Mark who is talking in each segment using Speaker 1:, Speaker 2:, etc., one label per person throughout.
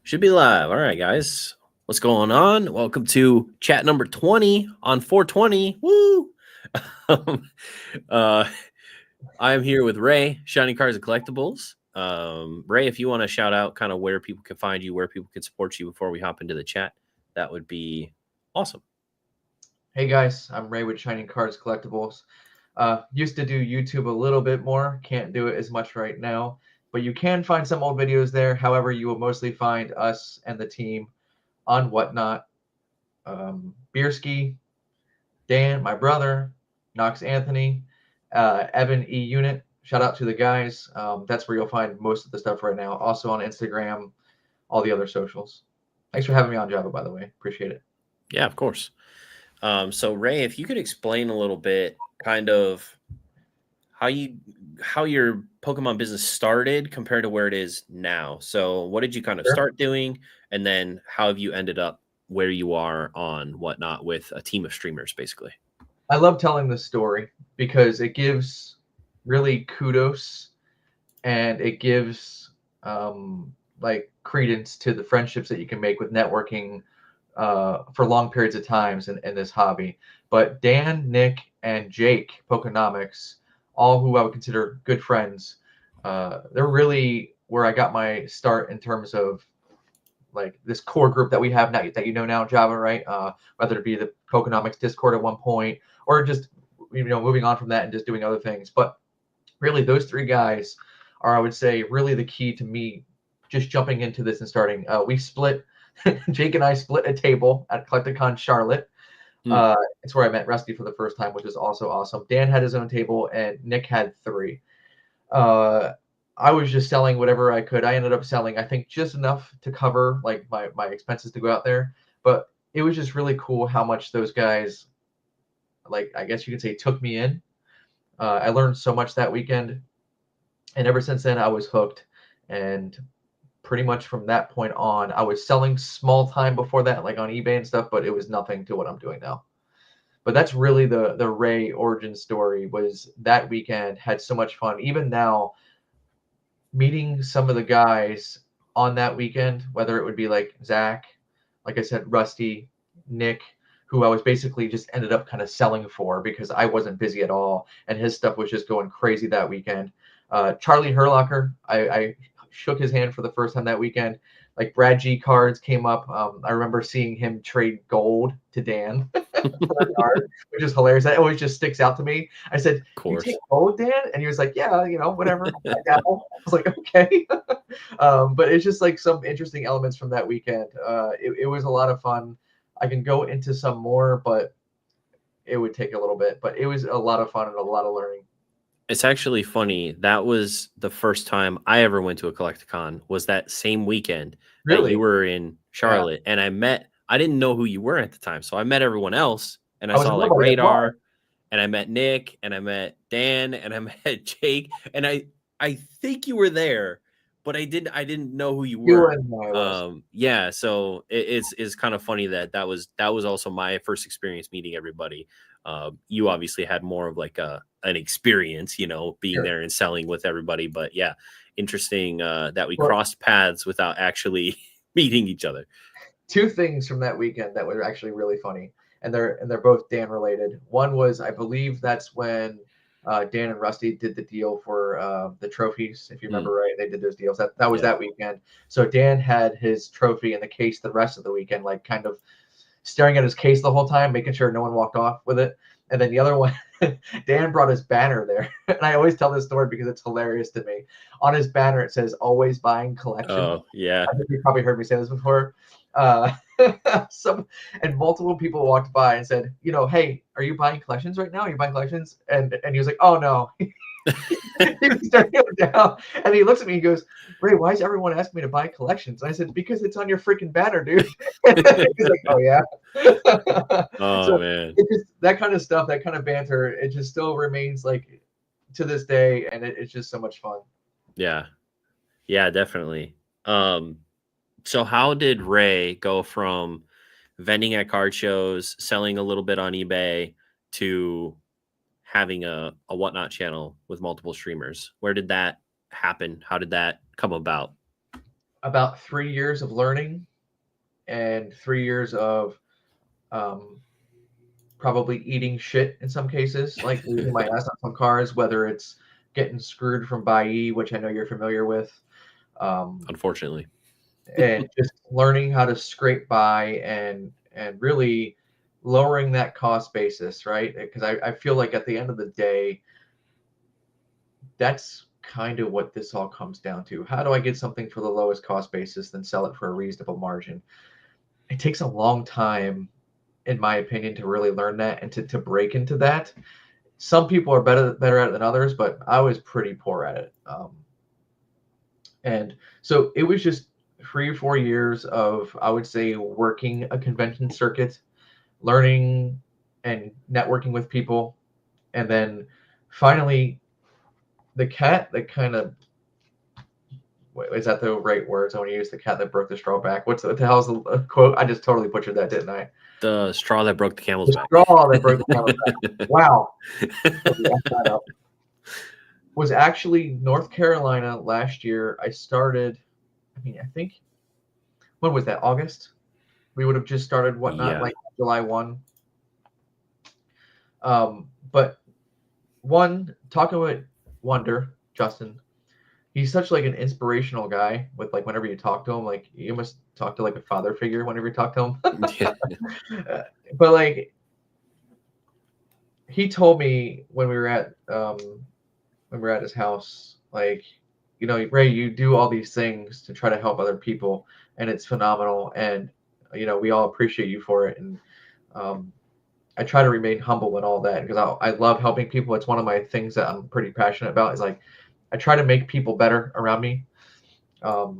Speaker 1: Should be live. All right, guys. What's going on? Welcome to chat number 20 on 420. Woo! Um, uh, I'm here with Ray, Shining Cars and Collectibles. Ray, if you want to shout out kind of where people can find you, where people can support you before we hop into the chat, that would be awesome.
Speaker 2: Hey guys, I'm Ray with Shining Cards Collectibles. Used to do YouTube a little bit more, can't do it as much right now, but you can find some old videos there. However, you will mostly find us and the team on Whatnot. Beerski, Dan, my brother, Knox Anthony, Evan E Unit. Shout out to the guys. That's where you'll find most of the stuff right now. Also on Instagram, all the other socials. Thanks for having me on, Java, by the way. Appreciate it.
Speaker 1: Yeah, of course. So Ray, if you could explain a little bit kind of how your Pokemon business started compared to where it is now. So what did you kind of
Speaker 2: Sure.
Speaker 1: start doing, and then how have you ended up where you are on Whatnot with a team of streamers, basically?
Speaker 2: I love telling this story because it gives really kudos and it gives like credence to the friendships that you can make with networking for long periods of times in this hobby. But Dan, Nick, and Jake, Pokenomics, all who I would consider good friends, they're really where I got my start in terms of like this core group that we have now that you know now, Java, right? Whether it be the Pokenomics Discord at one point or just moving on from that and just doing other things. But really, those three guys are, I would say, really the key to me just jumping into this and starting. We split, Jake and I split a table at Collecticon Charlotte.
Speaker 1: Hmm.
Speaker 2: It's where I met Rusty for the first time, which is also awesome. Dan had his own table, and Nick had three. Uh, I was just selling whatever I could. I ended up selling, I think, just enough to cover like my expenses to go out there. But it was just really cool how much those guys, like I guess you could say, took me in. I learned so much that weekend, and ever since then I was hooked. And pretty much from that point on, I was selling small time before that, like on eBay and stuff, but it was nothing to what I'm doing now. But that's really the Ray origin story. Was that weekend, had so much fun. Even now, meeting some of the guys on that weekend, whether it would be like Zach, like I said, Rusty, Nick, who I was basically just ended up kind of selling for because I wasn't busy at all, and his stuff was just going crazy that weekend. Charlie Herlocker, I shook his hand for the first time that weekend. Like Brad G cards came up. I remember seeing him trade gold to Dan for a card, which is hilarious. That always just sticks out to me. I said,
Speaker 1: Of
Speaker 2: "You take
Speaker 1: course.
Speaker 2: gold, Dan?" And he was like, "Yeah, whatever." I dabble. I was like, "Okay." But it's just like some interesting elements from that weekend. It was a lot of fun. I can go into some more, but it would take a little bit. But it was a lot of fun and a lot of learning.
Speaker 1: It's actually funny. That was the first time I ever went to a Collecticon, was that same weekend that you
Speaker 2: Really?
Speaker 1: were in
Speaker 2: Yeah.
Speaker 1: Charlotte. And I didn't know who you were at the time. So I met everyone else, and I
Speaker 2: I was
Speaker 1: saw like
Speaker 2: nobody at the bar.
Speaker 1: Radar, and I met Nick, and I met Dan, and I met Jake. And I think you were there, but I didn't know who you
Speaker 2: You were
Speaker 1: were.
Speaker 2: in my was.
Speaker 1: Yeah, so it's kind of funny that was also my first experience meeting everybody. You obviously had more of like an experience, being
Speaker 2: Sure.
Speaker 1: there and selling with everybody. But yeah, interesting that we
Speaker 2: Well,
Speaker 1: crossed paths without actually meeting each other.
Speaker 2: two things from that weekend that were actually really funny, and they're both Dan related. One was, I believe that's when Dan and Rusty did the deal for the trophies. If you remember
Speaker 1: Mm,
Speaker 2: right, they did those deals. That was
Speaker 1: yeah.
Speaker 2: that weekend. So Dan had his trophy in the case the rest of the weekend, like kind of staring at his case the whole time, making sure no one walked off with it. And then the other one, Dan brought his banner there. And I always tell this story because it's hilarious to me. On his banner, it says, "Always buying collection."
Speaker 1: Oh, yeah.
Speaker 2: I think you probably heard me say this before. Uh, and multiple people walked by and said, "Hey, are you buying collections right now? Are you buying collections?" And he was like, "Oh no." He was staring him down, and he looks at me and goes, "Ray, why is everyone asking me to buy collections?" And I said, "Because it's on your freaking banner, dude." He's like, "Oh yeah."
Speaker 1: Oh
Speaker 2: So
Speaker 1: man.
Speaker 2: it just that kind of stuff, that kind of banter, it just still remains like to this day, and it's just so much fun.
Speaker 1: Yeah. Yeah, definitely. So how did Ray go from vending at card shows, selling a little bit on eBay, to having a Whatnot channel with multiple streamers? Where did that happen? How did that come about?
Speaker 2: about 3 years of learning and 3 years of um, probably eating shit in some cases, like losing my ass on some cars, whether it's getting screwed from Buyee, which I know you're familiar with,
Speaker 1: Unfortunately.
Speaker 2: and just learning how to scrape by and really lowering that cost basis, right? Because I feel like at the end of the day, that's kind of what this all comes down to. How do I get something for the lowest cost basis, then sell it for a reasonable margin? It takes a long time, in my opinion, to really learn that and to break into that. Some people are better at it than others, but I was pretty poor at it. And so it was just 3 or 4 years of, I would say, working a convention circuit, learning and networking with people, and then finally the cat that kind of, is that the right words I want to use? The cat that broke the straw back. What the hell's the quote? I just totally butchered that, didn't I?
Speaker 1: The straw that broke the camel's
Speaker 2: The
Speaker 1: back.
Speaker 2: straw that broke the camel's back. Wow. That up. Was actually North Carolina last year. I started, I think, when was that? August? We would have just started whatnot,
Speaker 1: Yeah.
Speaker 2: like July 1. But talking with Wonder, Justin, he's such like an inspirational guy with like whenever you talk to him, like you must talk to like a father figure whenever you talk to him. But like he told me when we were at his house, like, Ray, you do all these things to try to help other people, and it's phenomenal, and we all appreciate you for it. And I try to remain humble and all that because I love helping people. It's one of my things that I'm pretty passionate about. Is like I try to make people better around me. But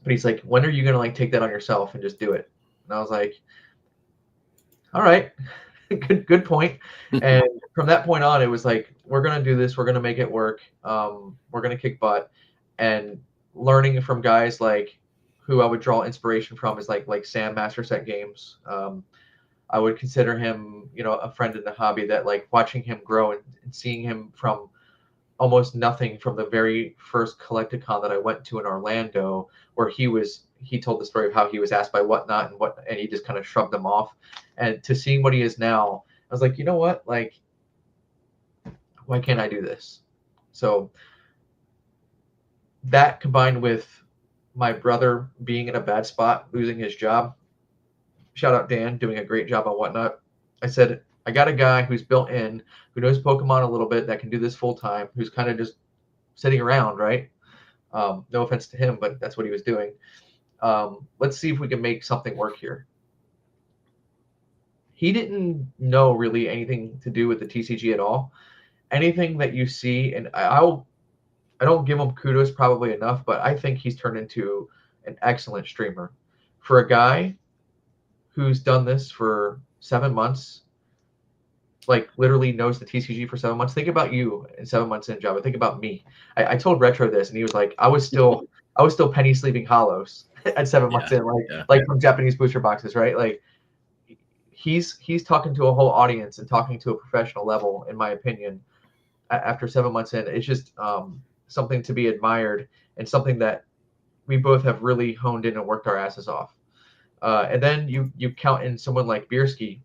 Speaker 2: he's like, when are you gonna like take that on yourself and just do it? And I was like, all right, good point. And from that point on, it was like, we're gonna do this. We're gonna make it work. We're gonna kick butt. And learning from guys like who I would draw inspiration from is like Sam Master Set Games. I would consider him, a friend in the hobby that like watching him grow and seeing him from almost nothing from the very first Collecticon that I went to in Orlando, where he told the story of how he was asked by Whatnot and he just kind of shrugged them off. And to seeing what he is now, I was like, you know what? Like, why can't I do this? So that combined with my brother being in a bad spot, losing his job, shout out Dan, doing a great job on Whatnot. I said, I got a guy who's built in, who knows Pokemon a little bit, that can do this full time, who's kind of just sitting around, right? No offense to him, but that's what he was doing. Let's see if we can make something work here. He didn't know really anything to do with the TCG at all. Anything that you see, and I don't give him kudos probably enough, but I think he's turned into an excellent streamer. For a guy who's done this for 7 months, like literally knows the TCG for 7 months. Think about you in 7 months in Java. Think about me. I told Retro this, and he was like, I was still penny sleeving hollows at 7 months in, like from Japanese booster boxes, right? Like he's talking to a whole audience and talking to a professional level, in my opinion. After 7 months in, it's just something to be admired and something that we both have really honed in and worked our asses off. And then you count in someone like Bierski,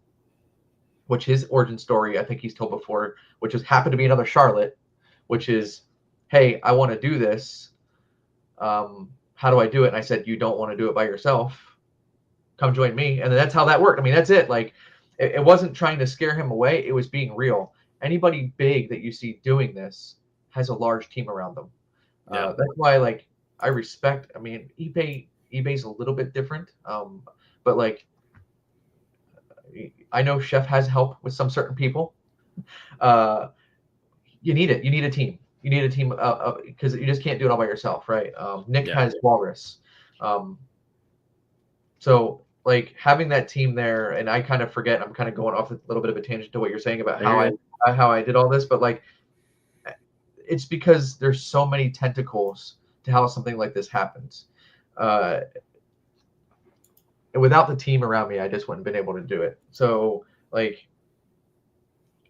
Speaker 2: which his origin story, I think he's told before, which is happened to be another Charlotte, which is, hey, I want to do this. How do I do it? And I said, you don't want to do it by yourself. Come join me. And then that's how that worked. I mean, that's it. Like, it wasn't trying to scare him away. It was being real. Anybody big that you see doing this has a large team around them.
Speaker 1: Yeah.
Speaker 2: That's why, like, I respect. I mean, eBay's a little bit different, but like, I know Chef has help with some certain people. You need it. You need a team. You need a team because you just can't do it all by yourself, right? Nick has Walrus. So like having that team there, and I kind of forget. I'm kind of going off a little bit of a tangent to what you're saying about how I did all this, but like it's because there's so many tentacles to how something like this happens. Without the team around me, I just wouldn't have been able to do it. So like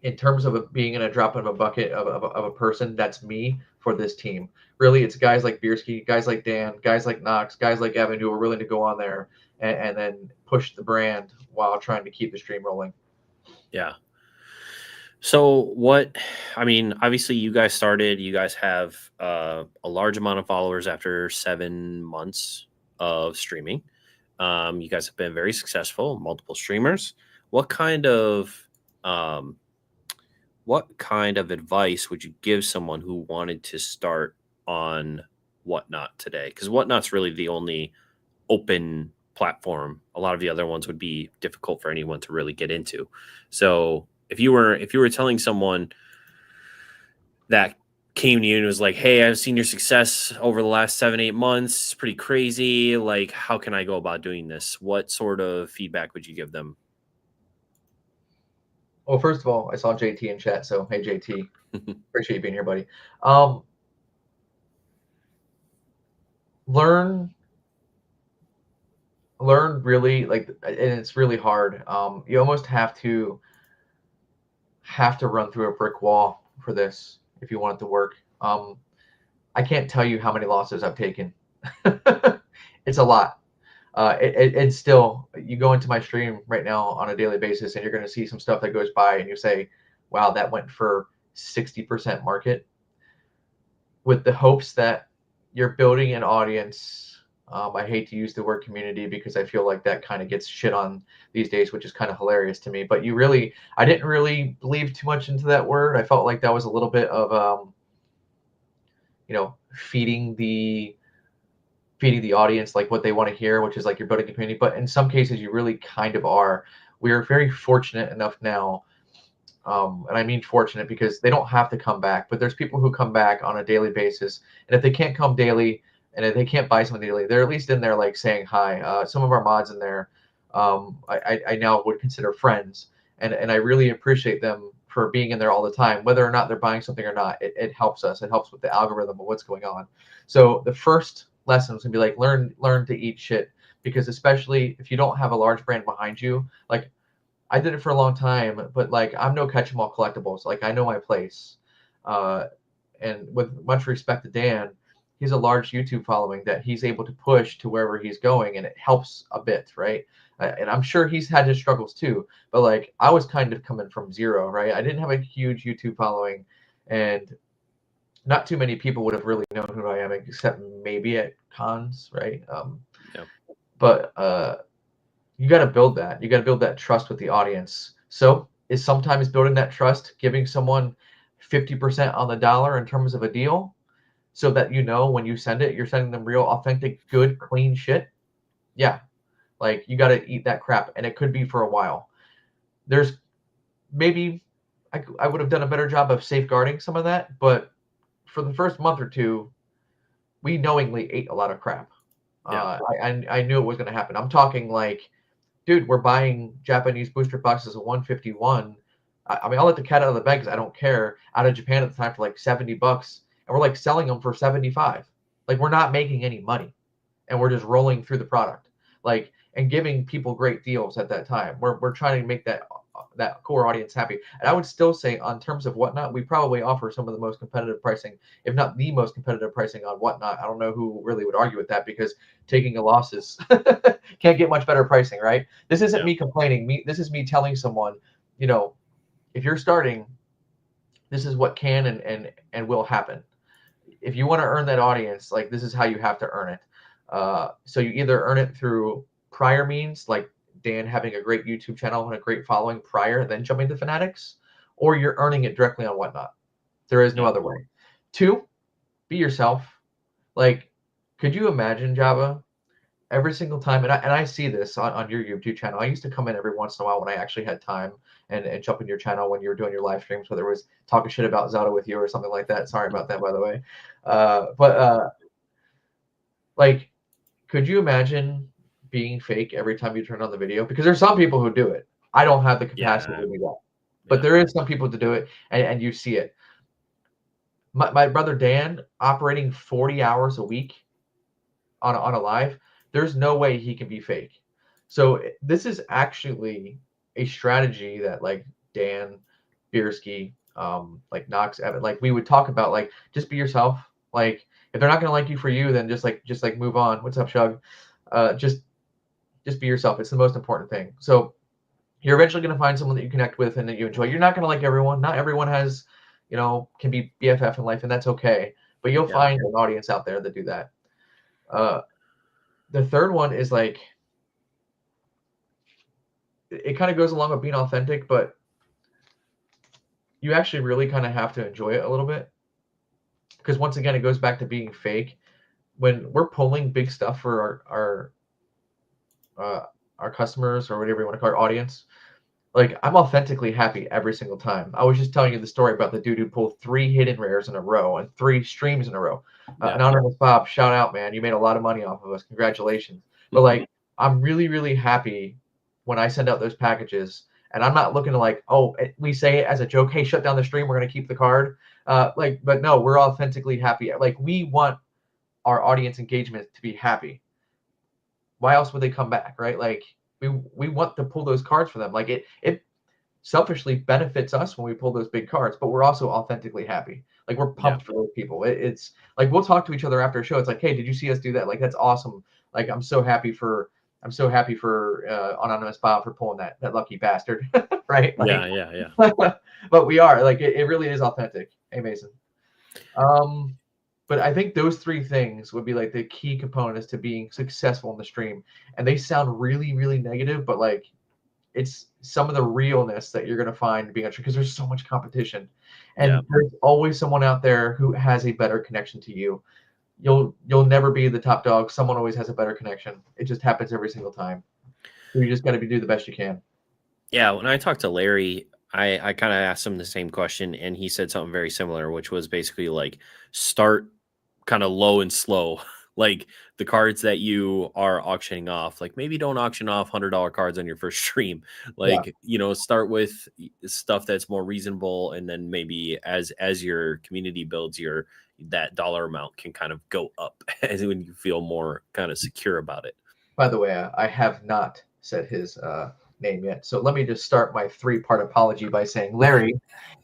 Speaker 2: in terms of being in a drop of a bucket of a person, that's me for this team. Really, it's guys like Bierski, guys like Dan, guys like Knox, guys like Evan who are willing to go on there and then push the brand while trying to keep the stream rolling.
Speaker 1: Yeah. So I mean, obviously you guys have a large amount of followers after 7 months of streaming. You guys have been very successful, multiple streamers. What kind of advice would you give someone who wanted to start on Whatnot today? Because Whatnot's really the only open platform. A lot of the other ones would be difficult for anyone to really get into. So if you were telling someone that came to you and was like, "Hey, I've seen your success over the last 7-8 months. It's pretty crazy. Like, how can I go about doing this?" What sort of feedback would you give them?
Speaker 2: Well, first of all, I saw JT in chat, so hey JT, appreciate you being here, buddy. Learn really, like, and it's really hard. You almost have to run through a brick wall for this if you want it to work. I can't tell you how many losses I've taken. It's a lot. It's still, you go into my stream right now on a daily basis and you're going to see some stuff that goes by and you say, wow, that went for 60% market, with the hopes that you're building an audience. I hate to use the word community because I feel like that kind of gets shit on these days, which is kind of hilarious to me. But I didn't really believe too much into that word. I felt like that was a little bit of, feeding the audience like what they want to hear, which is like you're building a community. But in some cases, you really kind of are. We are very fortunate enough now. And I mean fortunate because they don't have to come back, but there's people who come back on a daily basis. And if they can't come daily and if they can't buy something daily, they're at least in there like saying hi. Some of our mods in there, I now would consider friends. And I really appreciate them for being in there all the time, whether or not they're buying something or not. It helps us. It helps with the algorithm of what's going on. So the first lesson is gonna be like learn to eat shit, because especially if you don't have a large brand behind you, like I did it for a long time, but like I'm no catch 'em all collectibles. Like I know my place. And with much respect to Dan, he's a large YouTube following that he's able to push to wherever he's going, and it helps a bit, right? And I'm sure he's had his struggles too. But like I was kind of coming from zero, right? I didn't have a huge YouTube following, and not too many people would have really known who I am, except maybe at cons, right?
Speaker 1: Yeah.
Speaker 2: But you got to build that. You got to build that trust with the audience. So is sometimes building that trust giving someone 50% on the dollar in terms of a deal, so that when you send it, you're sending them real, authentic, good, clean shit. Yeah, like you got to eat that crap, and it could be for a while. There's maybe I would have done a better job of safeguarding some of that, but for the first month or two, we knowingly ate a lot of crap.
Speaker 1: Yeah.
Speaker 2: I knew it was going to happen. I'm talking like, dude, we're buying Japanese booster boxes of 151. I mean, I'll let the cat out of the bag because I don't care. Out of Japan at the time for like $70, and we're like selling them for 75. Like we're not making any money, and we're just rolling through the product, like, and giving people great deals at that time. We're trying to make that core audience happy. And I would still say, on terms of Whatnot, we probably offer some of the most competitive pricing, if not the most competitive pricing on Whatnot. I don't know who really would argue with that, because taking a loss is can't get much better pricing, right? This isn't me complaining. This is me telling someone, if you're starting, this is what can and will happen. If you want to earn that audience, like, this is how you have to earn it. So you either earn it through prior means, like Dan having a great YouTube channel and a great following prior, then jumping to Fanatics, or you're earning it directly on Whatnot. There is no other way. 2, be yourself. Like, could you imagine, Java, every single time, and I see this on your YouTube channel. I used to come in every once in a while when I actually had time and jump in your channel when you were doing your live streams, whether it was talking shit about Zelda with you or something like that. Sorry about that, by the way. Like, could you imagine being fake every time you turn on the video? Because there's some people who do it. I don't have the capacity to do that. But there is some people to do it, and you see it. My brother Dan operating 40 hours a week on a live, there's no way he can be fake. So this is actually a strategy that, like, Dan, Beerski, like Knox, Evan, like we would talk about like just be yourself. Like if they're not gonna like you for you, then just move on. What's up, Shug? Just be yourself. It's the most important thing. So you're eventually gonna find someone that you connect with and that you enjoy. You're not gonna like everyone. Not everyone has, can be BFF in life, and that's okay. But you'll
Speaker 1: Yeah.
Speaker 2: find an audience out there that do that. The third one is like it kind of goes along with being authentic, but you actually really kind of have to enjoy it a little bit because once again, it goes back to being fake. When we're pulling big stuff for our customers or whatever you want to call our audience, like I'm authentically happy every single time. I was just telling you the story about the dude who pulled 3 hidden rares in a row and 3 streams in a row.
Speaker 1: Yeah.
Speaker 2: Anonymous Bob, shout out, man! You made a lot of money off of us. Congratulations. But like, I'm really, really happy when I send out those packages, and I'm not looking to like, oh, we say it as a joke, hey, shut down the stream, we're gonna keep the card. But no, we're authentically happy. Like we want our audience engagement to be happy. Why else would they come back, right? Like we want to pull those cards for them. Like it selfishly benefits us when we pull those big cards, but we're also authentically happy. Like we're pumped for those people. It's like we'll talk to each other after a show. It's like, hey, did you see us do that? Like that's awesome. Like I'm so happy for Anonymous Bob for pulling that lucky bastard, right? Like,
Speaker 1: Yeah.
Speaker 2: but we are like it really is authentic. Hey Mason. But I think those 3 things would be like the key components to being successful in the stream. And they sound really, really negative, but like it's some of the realness that you're going to find being a stream because there's so much competition. And there's always someone out there who has a better connection to you. You'll never be the top dog. Someone always has a better connection. It just happens every single time. So you just got to do the best you can.
Speaker 1: Yeah. When I talked to Larry, I kind of asked him the same question, and he said something very similar, which was basically like start kind of low and slow. Like the cards that you are auctioning off, like maybe don't auction off $100 cards on your first stream. Like, start with stuff that's more reasonable. And then maybe as your community builds, that dollar amount can kind of go up as when you feel more kind of secure about it.
Speaker 2: By the way, I have not said his name yet. So let me just start my 3-part apology by saying, Larry,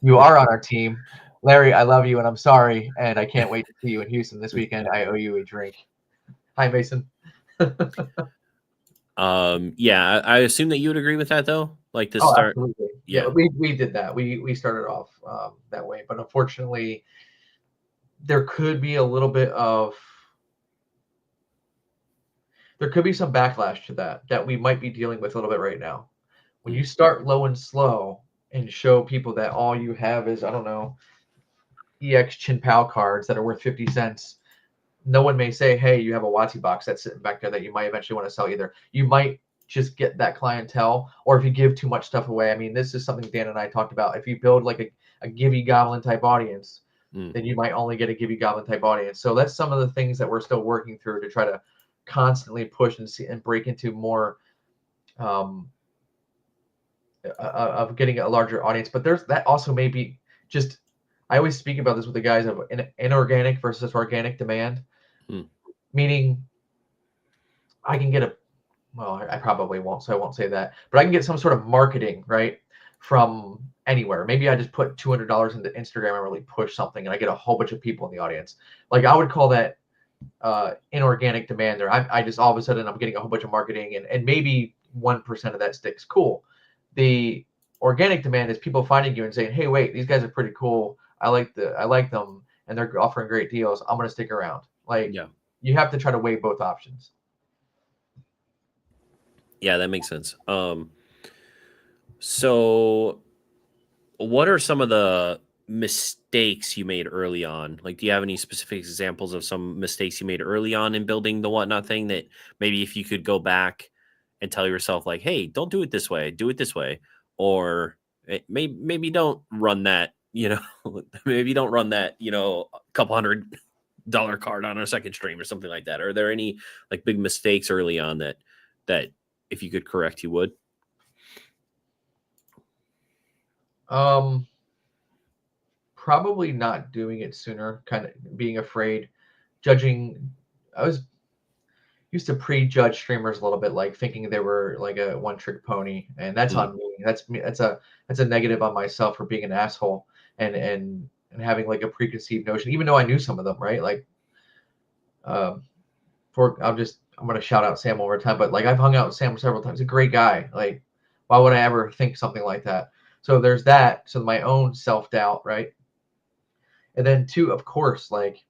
Speaker 2: you are on our team. Larry, I love you and I'm sorry. And I can't wait to see you in Houston this weekend. I owe you a drink. Hi, Mason.
Speaker 1: Yeah, I assume that you would agree with that though. Like to start.
Speaker 2: Absolutely.
Speaker 1: Yeah.
Speaker 2: We did that. We started off that way. But unfortunately, there could be a little bit of there could be some backlash to that we might be dealing with a little bit right now. When you start low and slow and show people that all you have is, I don't know, EX Chin Pao cards that are worth 50 cents, no one may say, hey, you have a WotC box that's sitting back there that you might eventually want to sell either. You might just get that clientele, or if you give too much stuff away. I mean, this is something Dan and I talked about. If you build like a Gibby Goblin type audience, then you might only get a Gibby Goblin type audience. So that's some of the things that we're still working through to try to constantly push and break into more of getting a larger audience. But there's that also may be just, I always speak about this with the guys of inorganic versus organic demand, meaning I can get I probably won't, so I won't say that, but I can get some sort of marketing, right, from anywhere. Maybe I just put $200 into Instagram and really push something, and I get a whole bunch of people in the audience. Like I would call that inorganic demand, or I just all of a sudden I'm getting a whole bunch of marketing, and maybe 1% of that sticks. Cool. The organic demand is people finding you and saying, hey, wait, these guys are pretty cool. I like them, and they're offering great deals. I'm going to stick around. Like, you have to try to weigh both options.
Speaker 1: Yeah, that makes sense. So what are some of the mistakes you made early on? Like, do you have any specific examples of some mistakes you made early on in building the Whatnot thing that maybe if you could go back and tell yourself like, hey, don't do it this way, do it this way, or maybe don't run that, maybe don't run that, a couple $100 card on our second stream or something like that. Are there any like big mistakes early on that if you could correct, you would?
Speaker 2: Probably not doing it sooner, kind of being afraid, judging. used to prejudge streamers a little bit, like thinking they were like a one-trick pony, and that's on me. That's me. That's a negative on myself for being an asshole and having like a preconceived notion, even though I knew some of them, right? Like, I'm gonna shout out Sam one more time, but like I've hung out with Sam several times. He's a great guy. Like, why would I ever think something like that? So there's that. So my own self-doubt, right? And then two, of course, like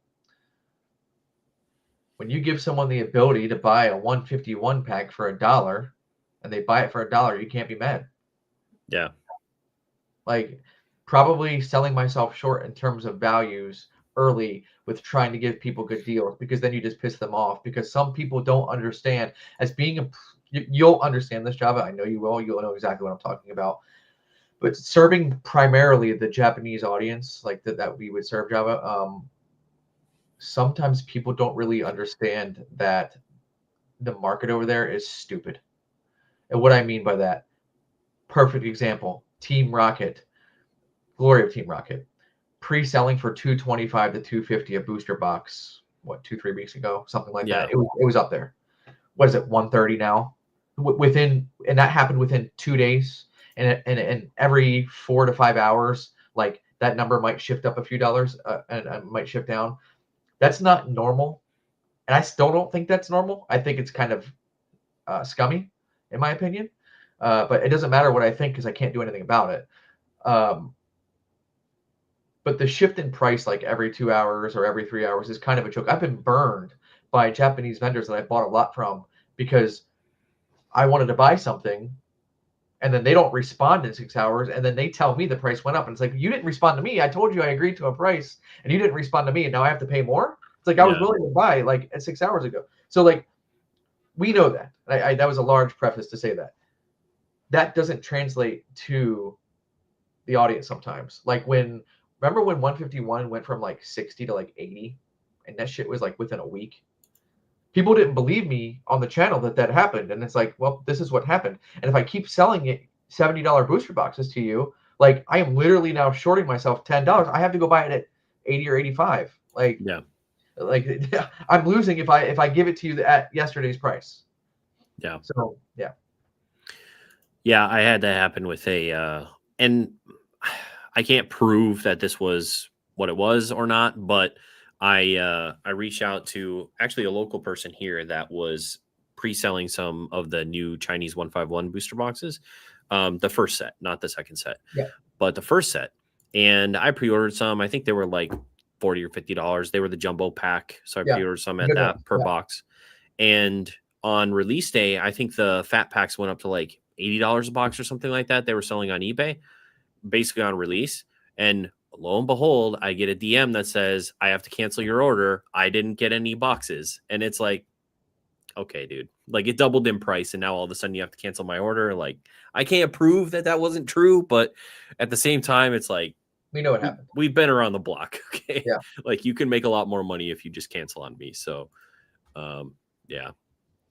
Speaker 2: when you give someone the ability to buy a 151 pack for $1 and they buy it for $1, you can't be mad.
Speaker 1: Yeah.
Speaker 2: Like probably selling myself short in terms of values early with trying to give people good deals, because then you just piss them off, because some people don't understand as being you'll understand this, Java. I know you will. You'll know exactly what I'm talking about. But serving primarily the Japanese audience, like that we would serve, Java, sometimes people don't really understand that the market over there is stupid. And what I mean by that, perfect example, Team Rocket, glory of Team Rocket, pre-selling for 225 to 250 a booster box, what, 2-3 weeks ago, something like that. It was up there. What is it, 130 now? And that happened within 2 days, and every 4 to 5 hours, like that number might shift up a few dollars, and might shift down. That's not normal, and I still don't think that's normal. I think it's kind of scummy, in my opinion. But it doesn't matter what I think because I can't do anything about it. But the shift in price, like every 2 hours or every 3 hours, is kind of a joke. I've been burned by Japanese vendors that I bought a lot from because I wanted to buy something, and then they don't respond in 6 hours, and then they tell me the price went up, and it's like, you didn't respond to me. I told you I agreed to a price, and you didn't respond to me, and now I have to pay more. It's like I was willing to buy like 6 hours ago. So like we know that. That was a large preface to say that. That doesn't translate to the audience sometimes. Like remember when 151 went from like 60 to like 80, and that shit was like within a week? People didn't believe me on the channel that happened. And it's like, well, this is what happened. And if I keep selling it $70 booster boxes to you, like I am literally now shorting myself $10. I have to go buy it at 80 or 85. Like, I'm losing if I give it to you at yesterday's price.
Speaker 1: Yeah.
Speaker 2: So, yeah.
Speaker 1: Yeah, I had that happen with and I can't prove that this was what it was or not, but I reached out to actually a local person here that was pre-selling some of the new Chinese 151 booster boxes, the first set, not the second set, but the first set. And I pre-ordered some. I think they were like $40 or $50. They were the jumbo pack, so I pre-ordered some at that per box. And on release day, I think the fat packs went up to like $80 a box or something like that. They were selling on eBay, basically on release. And lo and behold, I get a DM that says, I have to cancel your order. I didn't get any boxes. And it's like, okay, dude, like it doubled in price. And now all of a sudden you have to cancel my order. Like I can't prove that wasn't true. But at the same time, it's like,
Speaker 2: we know what happened.
Speaker 1: We've been around the block. Okay.
Speaker 2: Yeah.
Speaker 1: Like you can make a lot more money if you just cancel on me. So, yeah.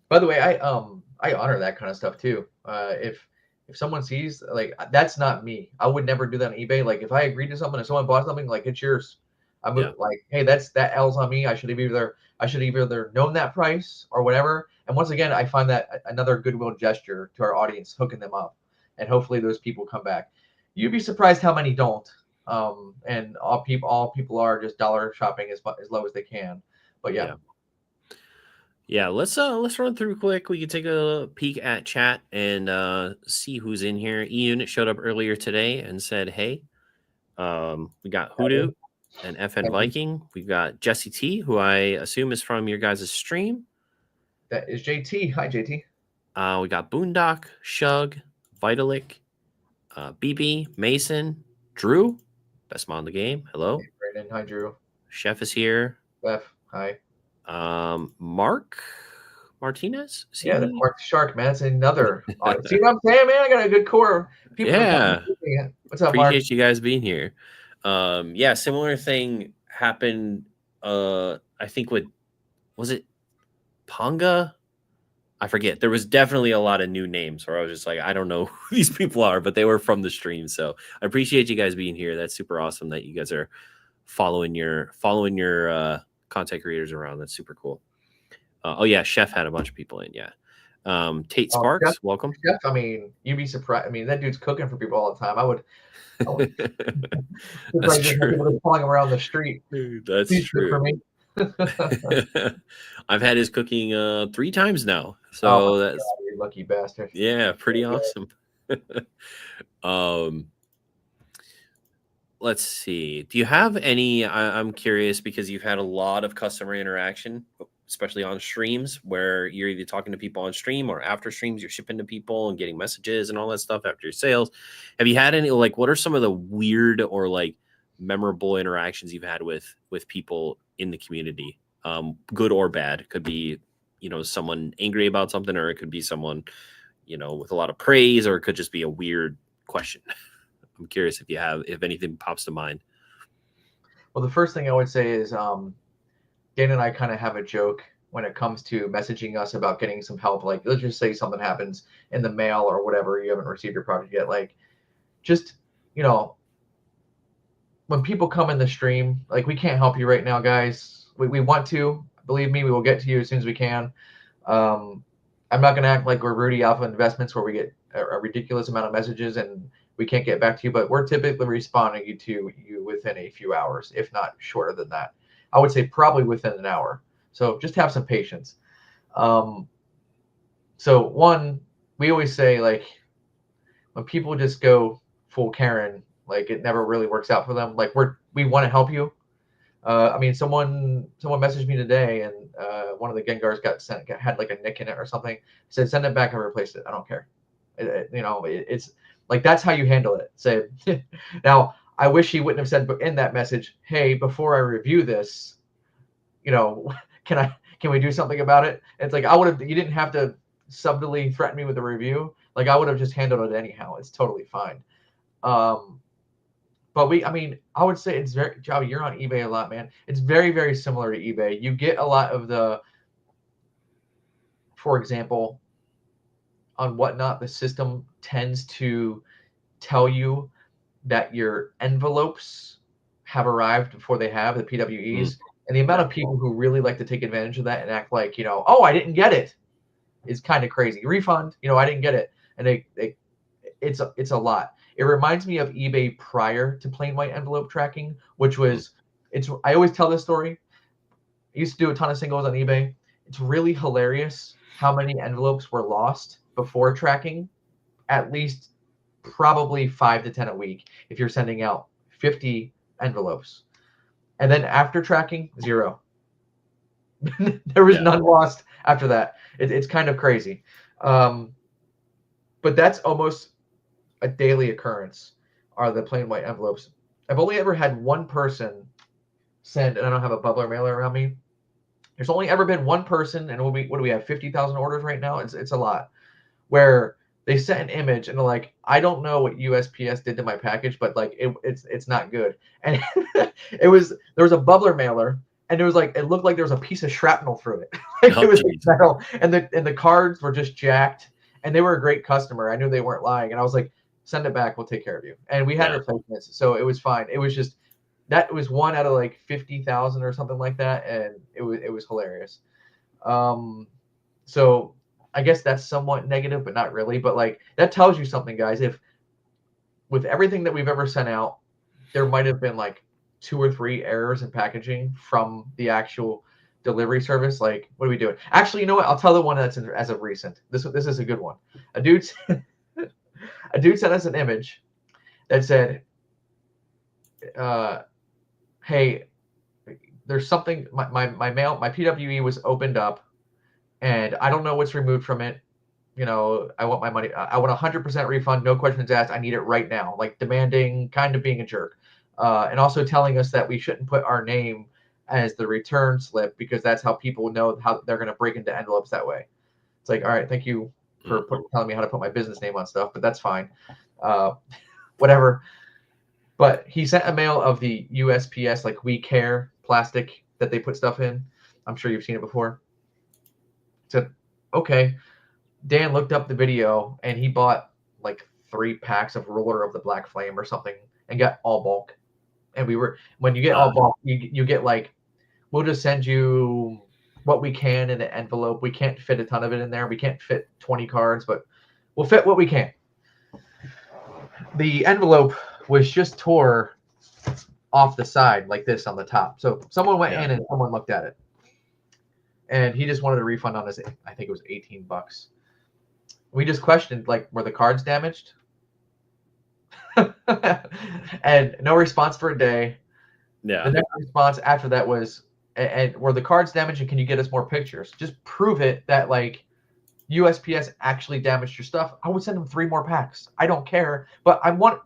Speaker 2: By the way, I honor that kind of stuff too. If someone sees, like, that's not me. I would never do that on eBay. Like if I agreed to something and someone bought something, like it's yours. I'm like, hey, that L's on me. I should have either known that price or whatever. And once again, I find that another goodwill gesture to our audience, hooking them up, and hopefully those people come back. You'd be surprised how many don't. And all people are just dollar shopping as low as they can. But
Speaker 1: yeah, let's run through quick. We can take a peek at chat and see who's in here. E-Unit showed up earlier today and said, hey. We got Hoodoo and FN Viking. We've got Jesse T, who I assume is from your guys' stream.
Speaker 2: That is JT. Hi, JT.
Speaker 1: We got Boondock, Shug, Vitalik, BB, Mason, Drew, best mod in the game. Hello.
Speaker 2: Hey, Brandon. Hi, Drew.
Speaker 1: Chef is here.
Speaker 2: Beth. Hi.
Speaker 1: Mark Martinez.
Speaker 2: Yeah, the Mark Shark, man. That's another. See what I'm saying, man? I got a good core. People what's up, Mark?
Speaker 1: Appreciate you guys being here. Yeah, similar thing happened. I think was it Ponga? I forget. There was definitely a lot of new names where I was just like, I don't know who these people are, but they were from the stream. So I appreciate you guys being here. That's super awesome that you guys are following your content creators around. That's super cool. Oh yeah, Chef had a bunch of people in. Yeah. Tate
Speaker 2: Chef,
Speaker 1: Sparks, welcome.
Speaker 2: Chef, I mean, you'd be surprised. I mean, that dude's cooking for people all the time. I would
Speaker 1: That's
Speaker 2: surprised
Speaker 1: true.
Speaker 2: people just calling him around the street.
Speaker 1: That's
Speaker 2: Please cook
Speaker 1: true.
Speaker 2: for me.
Speaker 1: I've had his cooking 3 times now.
Speaker 2: Oh my
Speaker 1: So that's
Speaker 2: God, you lucky bastard.
Speaker 1: yeah, pretty
Speaker 2: Okay.
Speaker 1: awesome. um let's see. Do you have any I'm curious because you've had a lot of customer interaction, especially on streams where you're either talking to people on stream or after streams, you're shipping to people and getting messages and all that stuff after your sales. Have you had any, like, what are some of the weird or like memorable interactions you've had with people in the community? Good or bad. It could be, someone angry about something, or it could be someone, with a lot of praise, or it could just be a weird question. I'm curious if anything pops to mind.
Speaker 2: Well, the first thing I would say is Dan and I kind of have a joke when it comes to messaging us about getting some help. Like, let's just say something happens in the mail or whatever, you haven't received your product yet. Like, just, when people come in the stream, like, we can't help you right now, guys. We want to. Believe me, we will get to you as soon as we can. I'm not going to act like we're Rudy Alpha Investments where we get a ridiculous amount of messages and we can't get back to you, but we're typically responding to you within a few hours, if not shorter than that. I would say probably within an hour. So just have some patience. So one, we always say, like, when people just go full Karen, like, it never really works out for them. Like, we want to help you. I mean, someone messaged me today, and one of the Gengars had like a nick in it or something. Said, send it back and replace it. I don't care. It's like, that's how you handle it. Say, now, I wish he wouldn't have said in that message, hey, before I review this, can we do something about it? It's like, you didn't have to subtly threaten me with a review. Like, I would have just handled it anyhow. It's totally fine. But I would say it's very, Javi, you're on eBay a lot, man. It's very, very similar to eBay. You get a lot of for example, on Whatnot, the system tends to tell you that your envelopes have arrived before they have, the PWEs. And the amount of people who really like to take advantage of that and act like, oh, I didn't get it, is kind of crazy. Refund, I didn't get it. And it's a lot. It reminds me of eBay prior to plain white envelope tracking, which was, I always tell this story. I used to do a ton of singles on eBay. It's really hilarious how many envelopes were lost before tracking. At least probably 5 to 10 a week if you're sending out 50 envelopes. And then after tracking, 0. There was none lost after that. It's kind of crazy. But that's almost a daily occurrence, are the plain white envelopes. I've only ever had one person send, and I don't have a bubbler mailer around me. There's only ever been one person, and what do we have, 50,000 orders right now? It's a lot, where they sent an image and they're like, I don't know what USPS did to my package, but like it's not good. And there was a bubbler mailer, and it was like, it looked like there was a piece of shrapnel through it. Like, it was like metal, and the cards were just jacked. And they were a great customer. I knew they weren't lying, and I was like, send it back, we'll take care of you. And we had replacements, so it was fine. It was just, that was one out of like 50,000 or something like that, and it was hilarious. So I guess that's somewhat negative, but not really. But like, that tells you something, guys. If with everything that we've ever sent out, there might have been like 2 or 3 errors in packaging from the actual delivery service. Like, what are we doing? Actually, you know what? I'll tell the one that's as of recent. This is a good one. A dude sent us an image that said, hey, there's something, my mail, my PWE was opened up, and I don't know what's removed from it. I want my money. I want 100% refund, no questions asked. I need it right now. Like, demanding, kind of being a jerk. And also telling us that we shouldn't put our name as the return slip, because that's how people know how they're going to break into envelopes that way. It's like, all right, thank you for telling me how to put my business name on stuff, but that's fine. Whatever. But he sent a mail of the USPS, like, We Care plastic that they put stuff in. I'm sure you've seen it before. So, okay. Dan looked up the video, and he bought like 3 packs of Ruler of the Black Flame or something, and got all bulk. And when you get all bulk, you get like, we'll just send you what we can in an envelope. We can't fit a ton of it in there. We can't fit 20 cards, but we'll fit what we can. The envelope was just tore off the side like this on the top. So someone went in and someone looked at it. And he just wanted a refund on his, I think it was $18. We just questioned, like, were the cards damaged? And no response for a day.
Speaker 1: Yeah.
Speaker 2: The next response after that was, and were the cards damaged and can you get us more pictures? Just prove it that, like, USPS actually damaged your stuff. I would send them 3 more packs. I don't care. But I want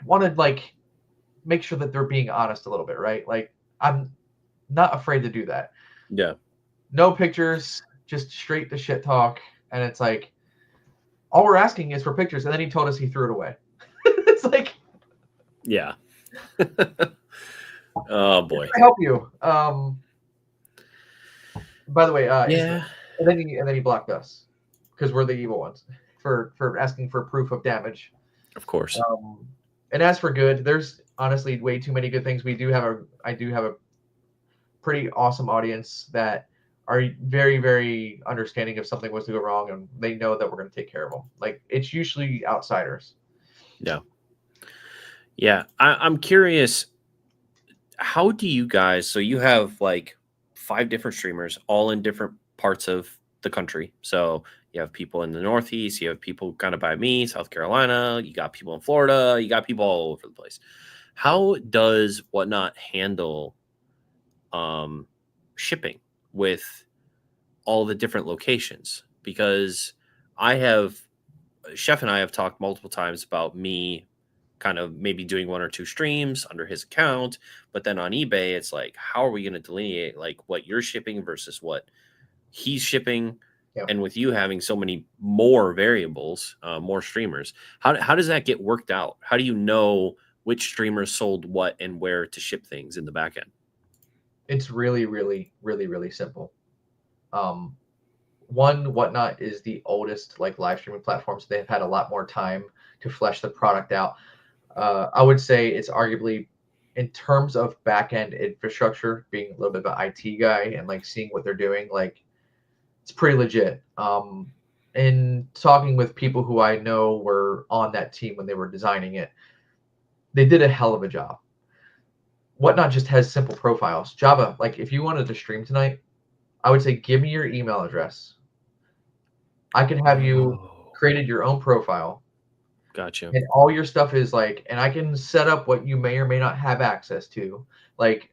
Speaker 2: to, like, make sure that they're being honest a little bit, right? Like, I'm not afraid to do that.
Speaker 1: Yeah.
Speaker 2: No pictures, just straight to shit talk. And it's like, all we're asking is for pictures. And then he told us he threw it away. It's like,
Speaker 1: yeah. Oh boy.
Speaker 2: I help you. By the way,
Speaker 1: yeah.
Speaker 2: And then he blocked us because we're the evil ones for asking for proof of damage.
Speaker 1: Of course.
Speaker 2: And as for good, there's honestly way too many good things. I do have a pretty awesome audience that are very, very understanding if something was to go wrong, and they know that we're going to take care of them. Like, it's usually outsiders.
Speaker 1: Yeah. Yeah. I'm curious, how do you guys, so you have like 5 different streamers all in different parts of the country. So you have people in the Northeast, you have people kind of by me, South Carolina, you got people in Florida, you got people all over the place. How does Whatnot handle shipping with all the different locations? Because Chef and I have talked multiple times about me kind of maybe doing 1 or 2 streams under his account, but then on eBay, it's like, how are we going to delineate like what you're shipping versus what he's shipping?
Speaker 2: Yeah.
Speaker 1: And with you having so many more variables, more streamers, how does that get worked out? How do you know which streamers sold what and where to ship things in the back end?
Speaker 2: It's really, really, really, really simple. One, Whatnot is the oldest like live streaming platform, so they've had a lot more time to flesh the product out. I would say it's arguably, in terms of back end infrastructure, being a little bit of an IT guy and like seeing what they're doing, like, it's pretty legit. In talking with people who I know were on that team when they were designing it, they did a hell of a job. Whatnot just has simple profiles. Java, like, if you wanted to stream tonight, I would say give me your email address. I can have you created your own profile.
Speaker 1: Gotcha.
Speaker 2: And all your stuff is like, and I can set up what you may or may not have access to. Like,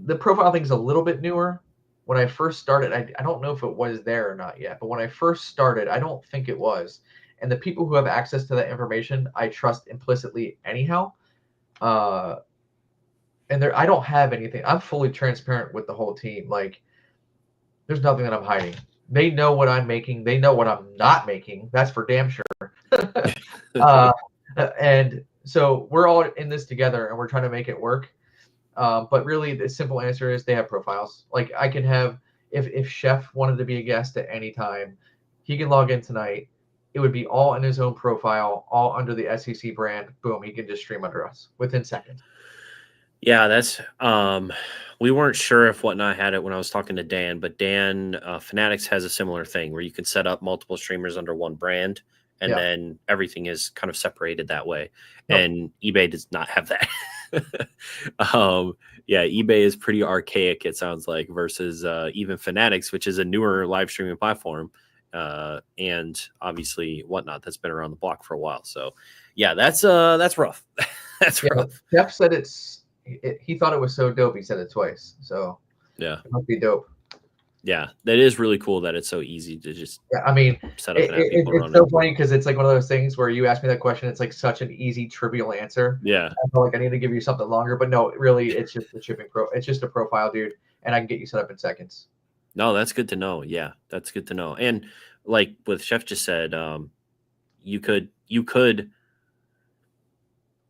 Speaker 2: the profile thing's a little bit newer. When I first started, I don't know if it was there or not yet, but when I first started, I don't think it was. And the people who have access to that information, I trust implicitly anyhow. And I don't have anything. I'm fully transparent with the whole team. Like, there's nothing that I'm hiding. They know what I'm making. They know what I'm not making. That's for damn sure. And so we're all in this together, and we're trying to make it work. But really, the simple answer is they have profiles. Like, I can have, if Chef wanted to be a guest at any time, he can log in tonight. It would be all in his own profile, all under the SEC brand. Boom, he can just stream under us within seconds.
Speaker 1: Yeah, that's we weren't sure if Whatnot had it when I was talking to Dan, but Dan Fanatics has a similar thing where you can set up multiple streamers under one brand, and then everything is kind of separated that way. Yep. And eBay does not have that. Yeah, eBay is pretty archaic, it sounds like, versus even Fanatics, which is a newer live streaming platform. And obviously Whatnot that's been around the block for a while. So yeah, that's rough. That's rough.
Speaker 2: Jeff said he thought it was so dope. He said it twice. So
Speaker 1: yeah,
Speaker 2: it must be dope.
Speaker 1: Yeah, that is really cool that it's so easy to just
Speaker 2: I mean,
Speaker 1: set up and have people run
Speaker 2: it's so funny because it's like one of those things where you ask me that question, it's like such an easy, trivial answer.
Speaker 1: Yeah.
Speaker 2: I feel like I need to give you something longer, but no, really, it's just the shipping it's just a profile, dude, and I can get you set up in seconds.
Speaker 1: No, that's good to know. Yeah, that's good to know. And like what Chef just said, you could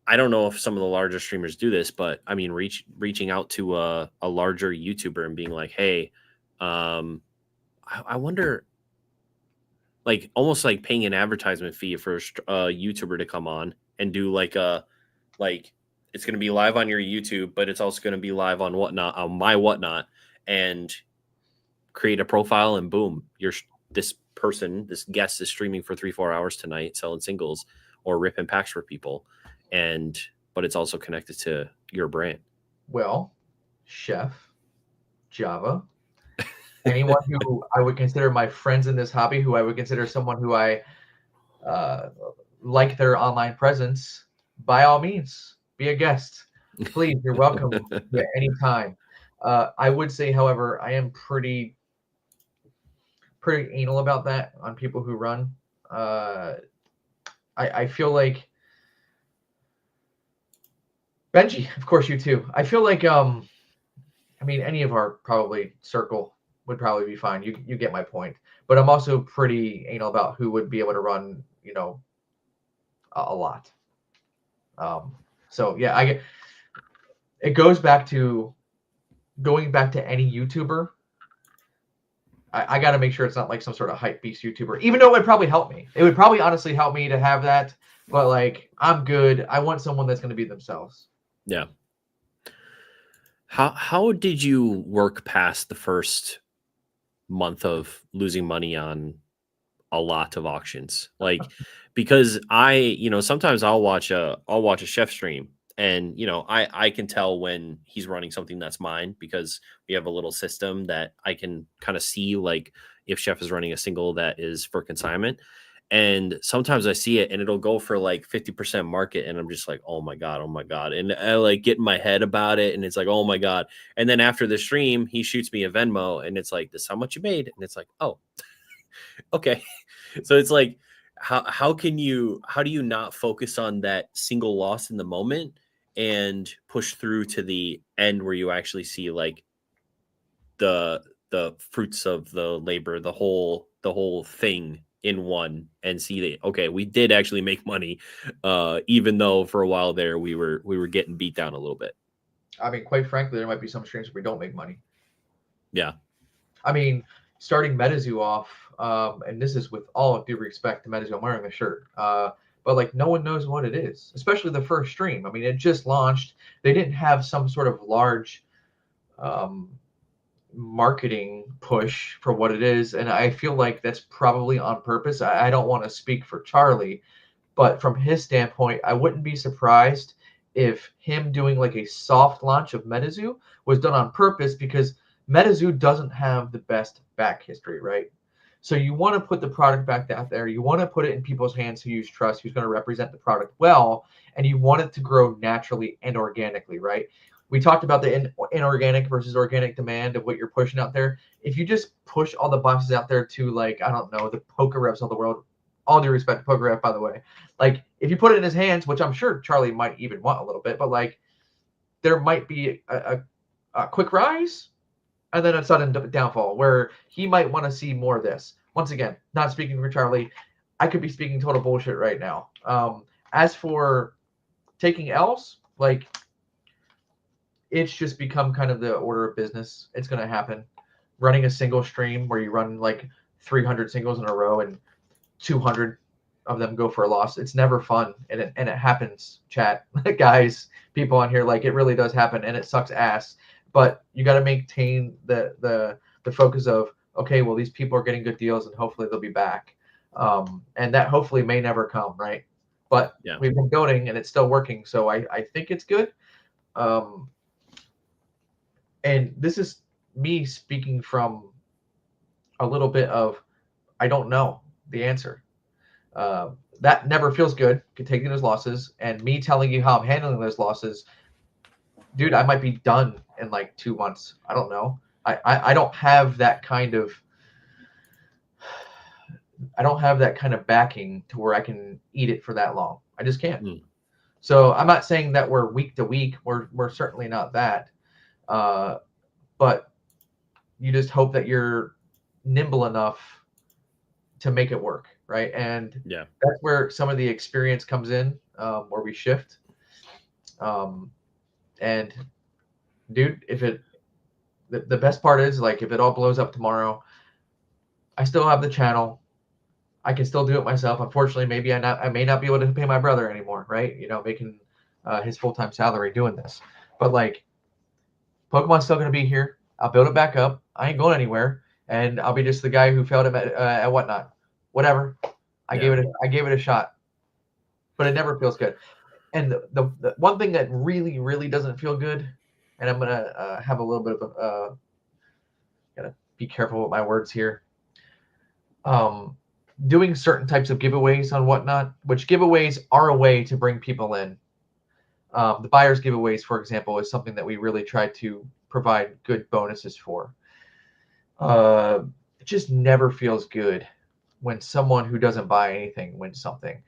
Speaker 1: I don't know if some of the larger streamers do this, but I mean, reaching out to a larger YouTuber and being like, hey, I wonder, like almost like paying an advertisement fee for a YouTuber to come on and do like it's going to be live on your YouTube, but it's also going to be live on Whatnot, on my Whatnot. and create a profile, and boom, this guest is streaming for 3-4 hours tonight selling singles or ripping packs for people, but it's also connected to your brand.
Speaker 2: Well, Chef, Java, anyone who I would consider my friends in this hobby, who I would consider someone who I like their online presence, by all means, be a guest. Please, you're welcome at any time. I would say, however, I am pretty anal about that on people who run. I feel like Benji, of course, you too. I feel like I mean, any of our probably circle would probably be fine. You get my point. But I'm also pretty anal about who would be able to run, a lot. So yeah, it goes back to going back to any YouTuber. I got to make sure it's not like some sort of hype beast YouTuber, even though it would probably help me. It would probably honestly help me to have that. But like, I'm good. I want someone that's going to be themselves.
Speaker 1: Yeah. How did you work past the first month of losing money on a lot of auctions? Like, because sometimes I'll watch a chef stream, and I can tell when he's running something that's mine, because we have a little system that I can kind of see, like, if chef is running a single that is for consignment. And sometimes I see it and it'll go for like 50% market, and I'm just like, oh my God. And I like get in my head about it, and it's like, oh my God. And then after the stream, he shoots me a Venmo, and it's like, this is how much you made. And it's like, oh, okay. So it's like, how do you not focus on that single loss in the moment and push through to the end where you actually see like the fruits of the labor, the whole thing in one, and see that, okay, we did actually make money, even though for a while there we were getting beat down a little bit.
Speaker 2: I mean, quite frankly, there might be some streams where we don't make money.
Speaker 1: Yeah.
Speaker 2: I mean, starting Metazoo off, and this is with all due respect to Metazoo, I'm wearing a shirt, but like, no one knows what it is, especially the first stream. I mean, it just launched. They didn't have some sort of large marketing push for what it is, and I feel like that's probably on purpose. I don't want to speak for Charlie, but from his standpoint, I wouldn't be surprised if him doing like a soft launch of Metazoo was done on purpose, because Metazoo doesn't have the best back history, right? So you want to put the product back out there. You want to put it in people's hands who use trust, who's going to represent the product well, and you want it to grow naturally and organically, right? We talked about the inorganic versus organic demand of what you're pushing out there. If you just push all the boxes out there to, like, I don't know, the Pokerevs of the world, all due respect to Pokerev, by the way, like, if you put it in his hands, which I'm sure Charlie might even want a little bit, but like, there might be a quick rise and then a sudden downfall where he might want to see more of this. Once again, not speaking for Charlie, I could be speaking total bullshit right now. As for taking L's, like, it's just become kind of the order of business. It's going to happen. Running a single stream where you run like 300 singles in a row and 200 of them go for a loss, it's never fun. And it happens, chat, guys, people on here, like, it really does happen, and it sucks ass. But you got to maintain the focus of, okay, well, these people are getting good deals and hopefully they'll be back. And that hopefully may never come, right? But yeah, we've been building and it's still working. So I think it's good. And this is me speaking from a little bit of, I don't know the answer. That never feels good, taking those losses, and me telling you how I'm handling those losses. Dude, I might be done in like 2 months. I don't know. I don't have that kind of backing to where I can eat it for that long. I just can't. So I'm not saying that we're week to week. We're certainly not that. But you just hope that you're nimble enough to make it work, right? And
Speaker 1: yeah,
Speaker 2: that's where some of the experience comes in, where we shift. And dude, the best part is, like, if it all blows up tomorrow, I still have the channel. I can still do it myself. Unfortunately, maybe I may not be able to pay my brother anymore, right? Making his full-time salary doing this. But like, Pokemon's still going to be here. I'll build it back up. I ain't going anywhere, and I'll be just the guy who failed at whatnot. Whatever. I gave it a shot, but it never feels good. And the one thing that really, really doesn't feel good, and I'm gonna have a little bit of a gotta be careful with my words here. Doing certain types of giveaways on whatnot, which giveaways are a way to bring people in. The buyer's giveaways, for example, is something that we really try to provide good bonuses for. It just never feels good when someone who doesn't buy anything wins something.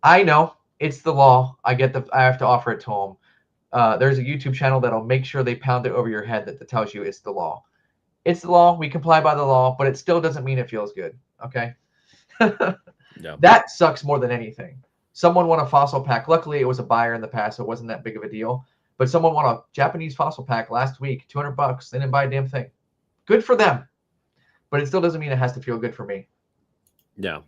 Speaker 2: I know it's the law. I have to offer it to them. There's a YouTube channel that'll make sure they pound it over your head that tells you it's the law. It's the law. We comply by the law, but it still doesn't mean it feels good. Okay.
Speaker 1: Yeah.
Speaker 2: That sucks more than anything. Someone won a fossil pack. Luckily, it was a buyer in the past, so it wasn't that big of a deal. But someone won a Japanese fossil pack last week, $200. They didn't buy a damn thing. Good for them. But it still doesn't mean it has to feel good for me.
Speaker 1: Yeah.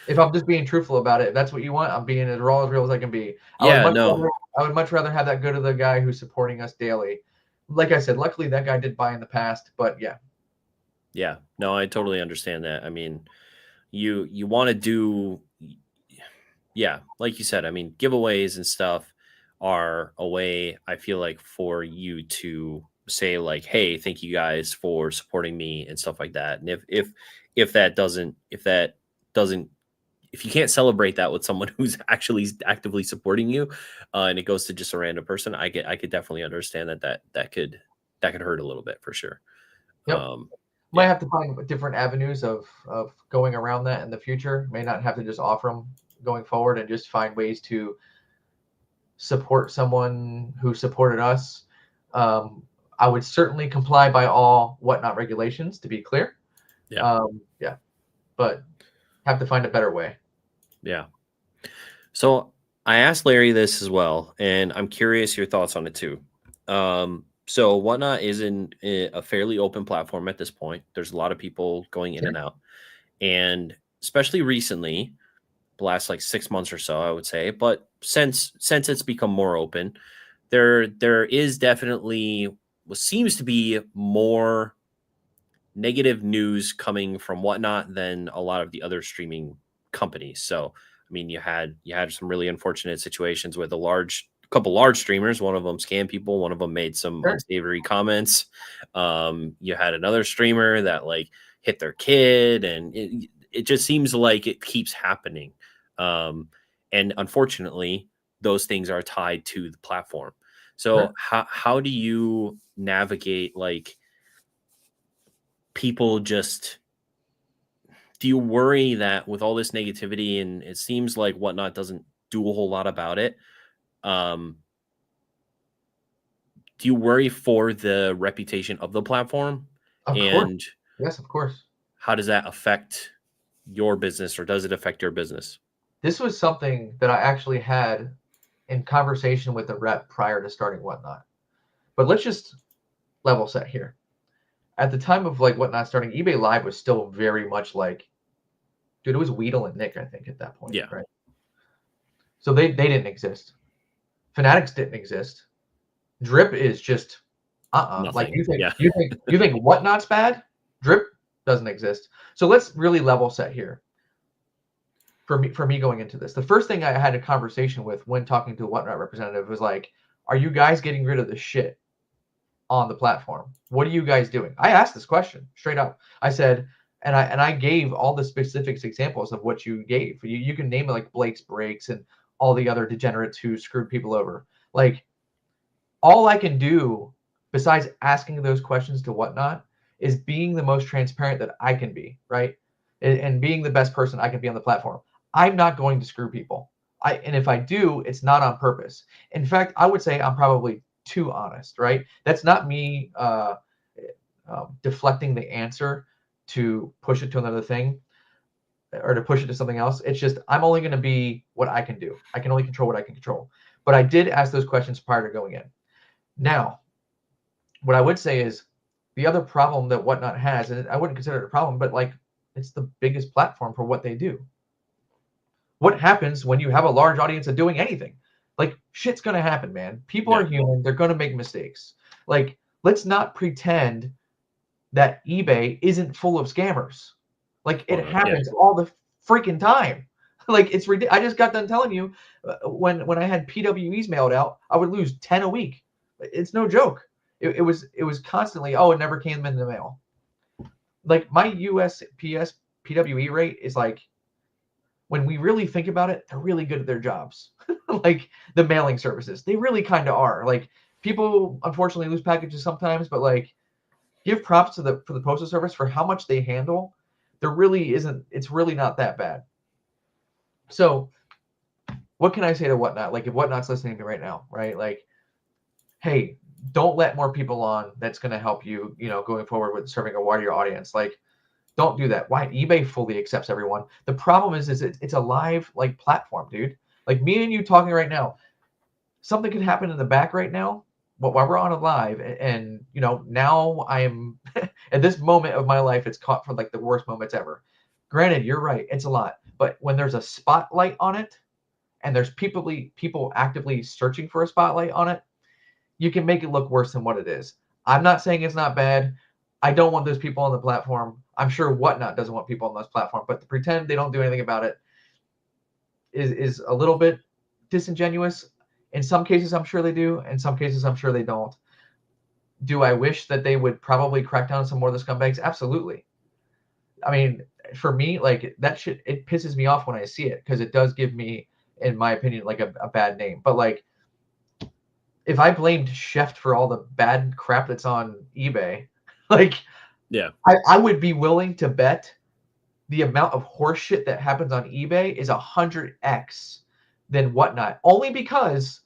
Speaker 2: If I'm just being truthful about it, if that's what you want, I'm being as real as I can be.
Speaker 1: Yeah,
Speaker 2: I would much rather have that go to the guy who's supporting us daily. Like I said, luckily that guy did buy in the past, but yeah.
Speaker 1: Yeah. No, I totally understand that. I mean, you want to do, yeah, like you said, I mean, giveaways and stuff are a way, I feel like, for you to say like, hey, thank you guys for supporting me and stuff like that. And if that doesn't if you can't celebrate that with someone who's actually actively supporting you, and it goes to just a random person, I could definitely understand that could hurt a little bit for sure.
Speaker 2: Yep. Might have to find different avenues of going around that in the future. May not have to just offer them going forward, and just find ways to support someone who supported us. I would certainly comply by all whatnot regulations, to be clear.
Speaker 1: Yeah.
Speaker 2: But have to find a better way.
Speaker 1: Yeah. So I asked Larry this as well, and I'm curious your thoughts on it too. So Whatnot is in a fairly open platform at this point. There's a lot of people going in and out, and especially recently, the last like 6 months or so, I would say. But since it's become more open, there is definitely what seems to be more negative news coming from Whatnot than a lot of the other streaming companies. So, I mean, you had some really unfortunate situations with a couple large streamers. One of them scammed people. One of them made some unsavory comments. You had another streamer that like hit their kid, and it just seems like it keeps happening. And unfortunately, those things are tied to the platform. So how do you navigate like people just, do you worry that with all this negativity, and it seems like Whatnot doesn't do a whole lot about it, do you worry for the reputation of the platform?
Speaker 2: Of course. Yes, of course.
Speaker 1: How does that affect your business, or does it affect your business?
Speaker 2: This was something that I actually had in conversation with the rep prior to starting Whatnot. But let's just level set here. At the time of like Whatnot starting, eBay Live was still very much like, dude, it was Weedle and Nick, I think, at that point.
Speaker 1: Yeah.
Speaker 2: Right. So they didn't exist. Fanatics didn't exist. Drip is just
Speaker 1: Nothing.
Speaker 2: like you think Whatnot's bad? Drip doesn't exist. So let's really level set here. For me going into this, the first thing I had a conversation with when talking to a Whatnot representative was like, are you guys getting rid of the shit on the platform? What are you guys doing? I asked this question straight up. I said, and I gave all the specific examples of what you gave. You can name it, like Blake's Breaks and all the other degenerates who screwed people over. Like, all I can do besides asking those questions to Whatnot is being the most transparent that I can be, right? And being the best person I can be on the platform. I'm not going to screw people. And if I do, it's not on purpose. In fact, I would say I'm probably too honest, right? That's not me deflecting the answer to push it to another thing or to push it to something else. It's just, I'm only going to be what I can do. I can only control what I can control. But I did ask those questions prior to going in. Now, what I would say is the other problem that Whatnot has, and I wouldn't consider it a problem, but like, it's the biggest platform for what they do. What happens when you have a large audience of doing anything? Like, shit's going to happen, man. People are human. They're going to make mistakes. Like, let's not pretend that eBay isn't full of scammers. Like, it happens all the freaking time. Like, it's ridiculous. I just got done telling you, when I had PWEs mailed out, I would lose 10 a week. It's no joke. It was constantly, oh, it never came in the mail. Like, my USPS PWE rate is like, when we really think about it, they're really good at their jobs. Like, the mailing services, they really kind of are. Like, people unfortunately lose packages sometimes, but like, give props to the postal service for how much they handle. There really isn't. It's really not that bad. So, what can I say to Whatnot? Like, if Whatnot's listening to me right now, right? Like, hey, don't let more people on. That's going to help you, going forward with serving a wider audience. Like, don't do that. Why? eBay fully accepts everyone. The problem is it's a live like platform, dude. Like, me and you talking right now, something could happen in the back right now while we're on a live, and now I am at this moment of my life, it's caught for like the worst moments ever. Granted, you're right, it's a lot, but when there's a spotlight on it and there's people actively searching for a spotlight on it, you can make it look worse than what it is. I'm not saying it's not bad. I don't want those people on the platform. I'm sure Whatnot doesn't want people on this platform, but to pretend they don't do anything about it is a little bit disingenuous. In some cases, I'm sure they do. In some cases, I'm sure they don't. Do I wish that they would probably crack down on some more of the scumbags? Absolutely. I mean, for me, like, that shit, it pisses me off when I see it, because it does give me, in my opinion, like a bad name. But like, if I blamed Chef for all the bad crap that's on eBay, like, I would be willing to bet the amount of horse shit that happens on eBay is 100x than Whatnot, only because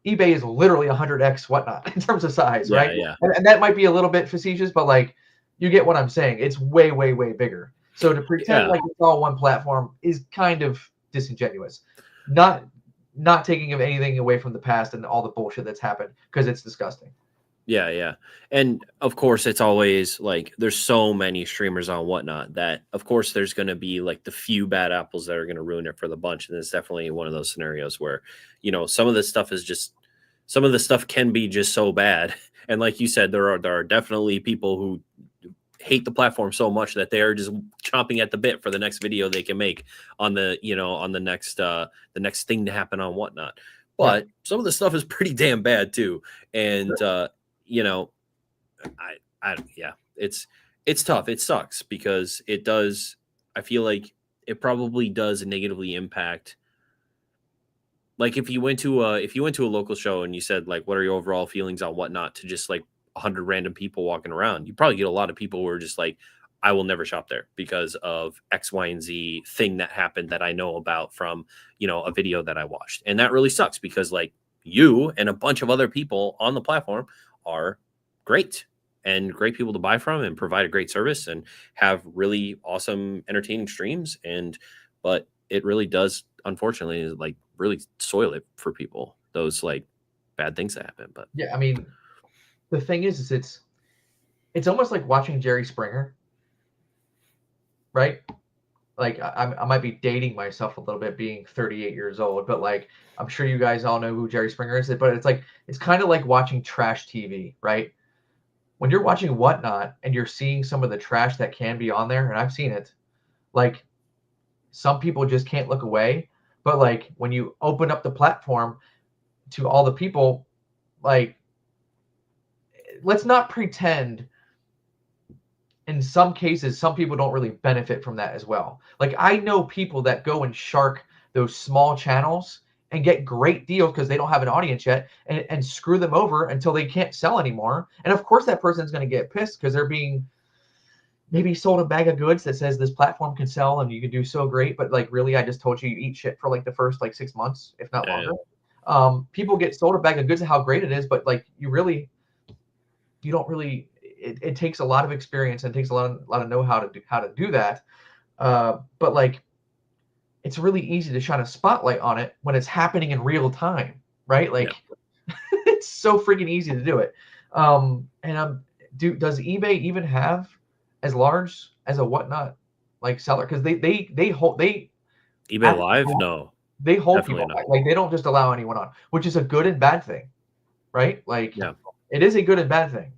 Speaker 2: eBay is literally 100x Whatnot in terms of size, right?
Speaker 1: Yeah.
Speaker 2: And that might be a little bit facetious, but like, you get what I'm saying. It's way, way, way bigger. So to pretend like it's all one platform is kind of disingenuous. Not taking anything away from the past and all the bullshit that's happened, because it's disgusting.
Speaker 1: Yeah. And of course, it's always like, there's so many streamers on Whatnot that, of course, there's going to be like the few bad apples that are going to ruin it for the bunch. And it's definitely one of those scenarios where, some of this stuff some of the stuff can be just so bad. And like you said, there are definitely people who hate the platform so much that they are just chomping at the bit for the next video they can make on the, on the next thing to happen on Whatnot. But some of the stuff is pretty damn bad too. And, it's tough. It sucks because it does. I feel like it probably does negatively impact. Like, if you went to a local show and you said, like, what are your overall feelings on Whatnot, to just like 100 random people walking around, you probably get a lot of people who are just like, I will never shop there because of X, Y, and Z thing that happened that I know about from, a video that I watched. And that really sucks because, like, you and a bunch of other people on the platform are great and great people to buy from and provide a great service and have really awesome, entertaining streams. But it really does, unfortunately, like, really soil it for people, those like bad things that happen. But
Speaker 2: yeah, I mean, the thing is it's almost like watching Jerry Springer, right? Like, I might be dating myself a little bit being 38 years old, but like, I'm sure you guys all know who Jerry Springer is. But it's kind of like watching trash TV, right? When you're watching Whatnot and you're seeing some of the trash that can be on there, and I've seen it, like, some people just can't look away. But like, when you open up the platform to all the people, like, let's not pretend. In some cases, some people don't really benefit from that as well. Like, I know people that go and shark those small channels and get great deals because they don't have an audience yet, and screw them over until they can't sell anymore. And of course, that person's going to get pissed because they're being maybe sold a bag of goods that says this platform can sell and you can do so great. But like, really, I just told you eat shit for like the first like 6 months, if not longer. People get sold a bag of goods of how great it is, but like, you don't really. It takes a lot of experience and it takes a lot of know-how to do that. But like, it's really easy to shine a spotlight on it when it's happening in real time, right? Like, it's so freaking easy to do it. Does eBay even have as large as a Whatnot like seller? Because they hold
Speaker 1: eBay Live, no,
Speaker 2: they hold people back. Like, they don't just allow anyone on, which is a good and bad thing, right? Like, it is a good and bad thing.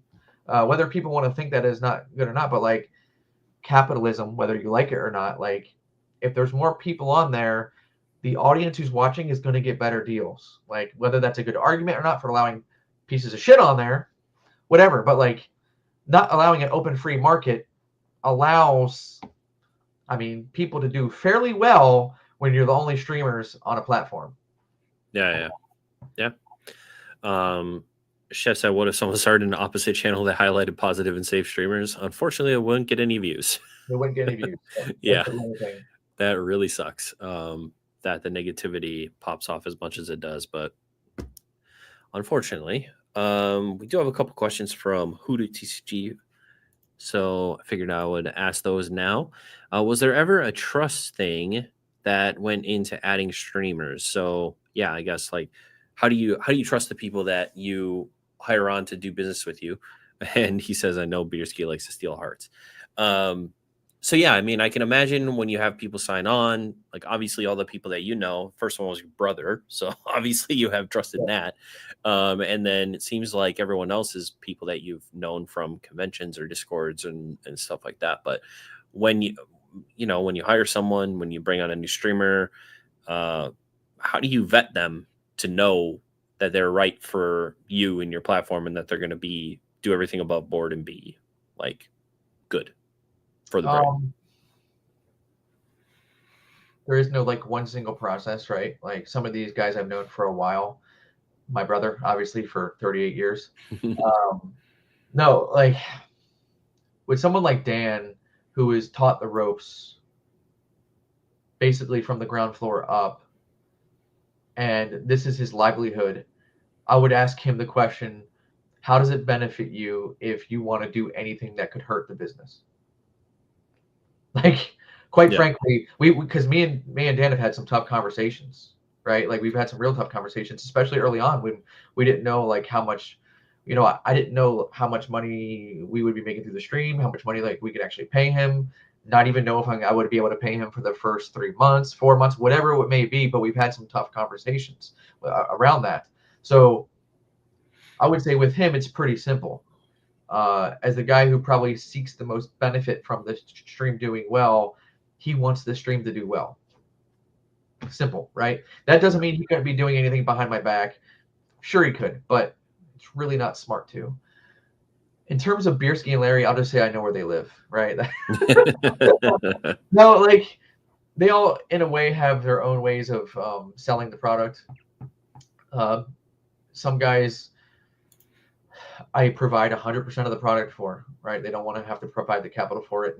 Speaker 2: Whether people want to think that is not good or not, but like capitalism, whether you like it or not, like if there's more people on there, the audience who's watching is going to get better deals. Like whether that's a good argument or not for allowing pieces of shit on there, whatever. But like not allowing an open free market allows, I mean, people to do fairly well when you're the only streamers on a platform.
Speaker 1: Yeah. Chef said, what if someone started an opposite channel that highlighted positive and safe streamers? Unfortunately, it wouldn't get any views.
Speaker 2: They wouldn't get any views.
Speaker 1: Yeah, that really sucks. That the negativity pops off as much as it does, but unfortunately, we do have a couple questions from Hoodoo TCG, so I figured I would ask those now. Was there ever a trust thing that went into adding streamers? So yeah, I guess like how do you trust the people that you hire on to do business with you? And he says, I know Beerski likes to steal hearts. So yeah, I mean, I can imagine when you have people sign on, like obviously all the people that you know, first one was your brother, so obviously you have trust in that. And then it seems like everyone else is people that you've known from conventions or discords and stuff like that. But when when you hire someone, when you bring on a new streamer, how do you vet them to know that they're right for you and your platform and that they're going to do everything above board and be like good for the brand?
Speaker 2: There is no like one single process, right? Like some of these guys I've known for a while. My brother, obviously, for 38 years. No, like with someone like Dan, who is taught the ropes basically from the ground floor up, and this is his livelihood, I would ask him the question, how does it benefit you if you want to do anything that could hurt the business? Like, quite frankly, because me and Dan have had some tough conversations, right? Like we've had some real tough conversations, especially early on when we didn't know like how much, I didn't know how much money we would be making through the stream, how much money like we could actually pay him, not even know if I would be able to pay him for the first 3 months, 4 months, whatever it may be. But we've had some tough conversations around that. So I would say with him, it's pretty simple. As the guy who probably seeks the most benefit from the stream doing well, he wants the stream to do well. Simple, right? That doesn't mean he couldn't be doing anything behind my back. Sure, he could, but it's really not smart to. In terms of Beerski and Larry, I'll just say I know where they live, right? No, like they all, in a way, have their own ways of selling the product. Some guys I provide 100% of the product for, right? They don't want to have to provide the capital for it,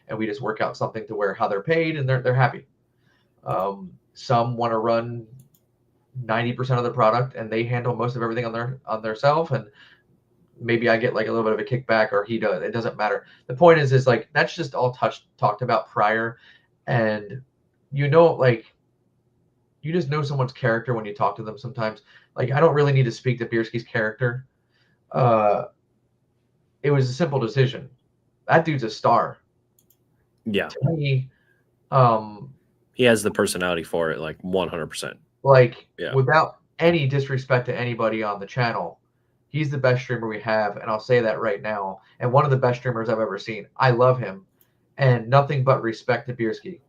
Speaker 2: and we just work out something to where how they're paid and they're happy. Some want to run 90% of the product and they handle most of everything on their self, and maybe I get like a little bit of a kickback or he does. It doesn't matter. The point is like that's just all talked about prior, and like you just know someone's character when you talk to them sometimes. Like I don't really need to speak to Beerski's character. It was a simple decision. That dude's a star.
Speaker 1: Yeah.
Speaker 2: To me,
Speaker 1: he has the personality for it, like 100%.
Speaker 2: Like without any disrespect to anybody on the channel, he's the best streamer we have, and I'll say that right now. And one of the best streamers I've ever seen. I love him, and nothing but respect to Beerski.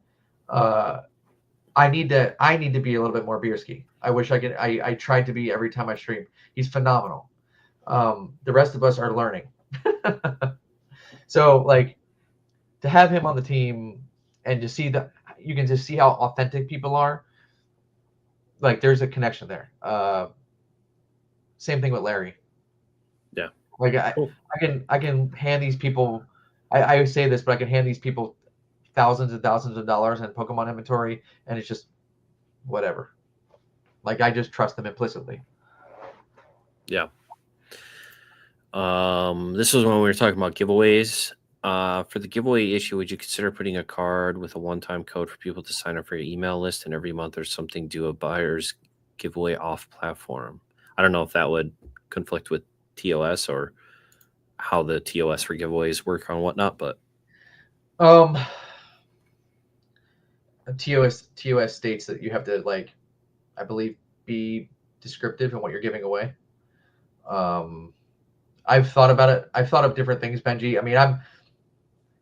Speaker 2: I need to be a little bit more Beerski. I wish I could. I tried to be every time I stream. He's phenomenal. The rest of us are learning. So like to have him on the team and to see that you can just see how authentic people are. Like there's a connection there. Same thing with Larry.
Speaker 1: Yeah.
Speaker 2: Like I can hand these people. I say this, but I can hand these people thousands and thousands of dollars in Pokemon inventory, and it's just whatever. Like I just trust them implicitly.
Speaker 1: Yeah. This was when we were talking about giveaways. For the giveaway issue, would you consider putting a card with a one-time code for people to sign up for your email list, and every month there's something do a buyer's giveaway off platform? I don't know if that would conflict with TOS or how the TOS for giveaways work on whatnot, but
Speaker 2: TOS states that you have to like, I believe, be descriptive in what you're giving away. I've thought about it. I've thought of different things, Benji. I mean,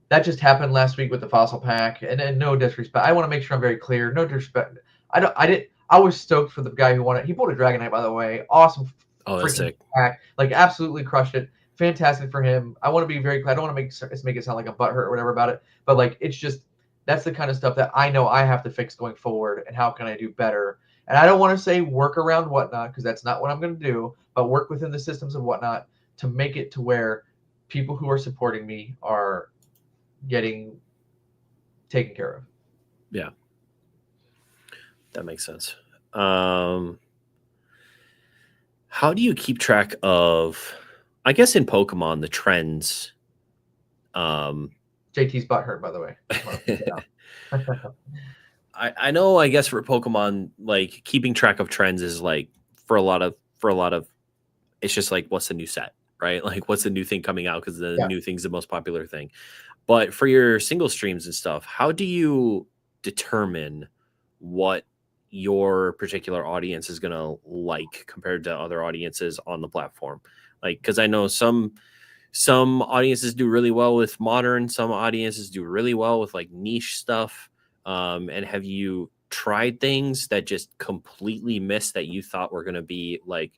Speaker 2: that just happened last week with the fossil pack, and no disrespect. I want to make sure I'm very clear. No disrespect. I was stoked for the guy who won it. He pulled a Dragonite, by the way. Awesome
Speaker 1: Oh, that's
Speaker 2: freaking
Speaker 1: sick.
Speaker 2: pack. Like absolutely crushed it. Fantastic for him. I want to be very clear. I don't want to make it sound like I'm butthurt or whatever about it. But like it's just that's the kind of stuff that I know I have to fix going forward, and how can I do better? And I don't want to say work around whatnot, because that's not what I'm going to do, but work within the systems of whatnot to make it to where people who are supporting me are getting taken care of.
Speaker 1: Yeah, that makes sense. How do you keep track of, I guess in Pokemon, the trends?
Speaker 2: JT's butt hurt, by the way.
Speaker 1: I know, I guess for Pokemon, like keeping track of trends is like for a lot of it's just like, what's the new set, right? Like what's the new thing coming out, because the new thing's the most popular thing. But for your single streams and stuff, how do you determine what your particular audience is going to like compared to other audiences on the platform? Like, because I know some audiences do really well with modern, some audiences do really well with like niche stuff. And have you tried things that just completely missed that you thought were going to be like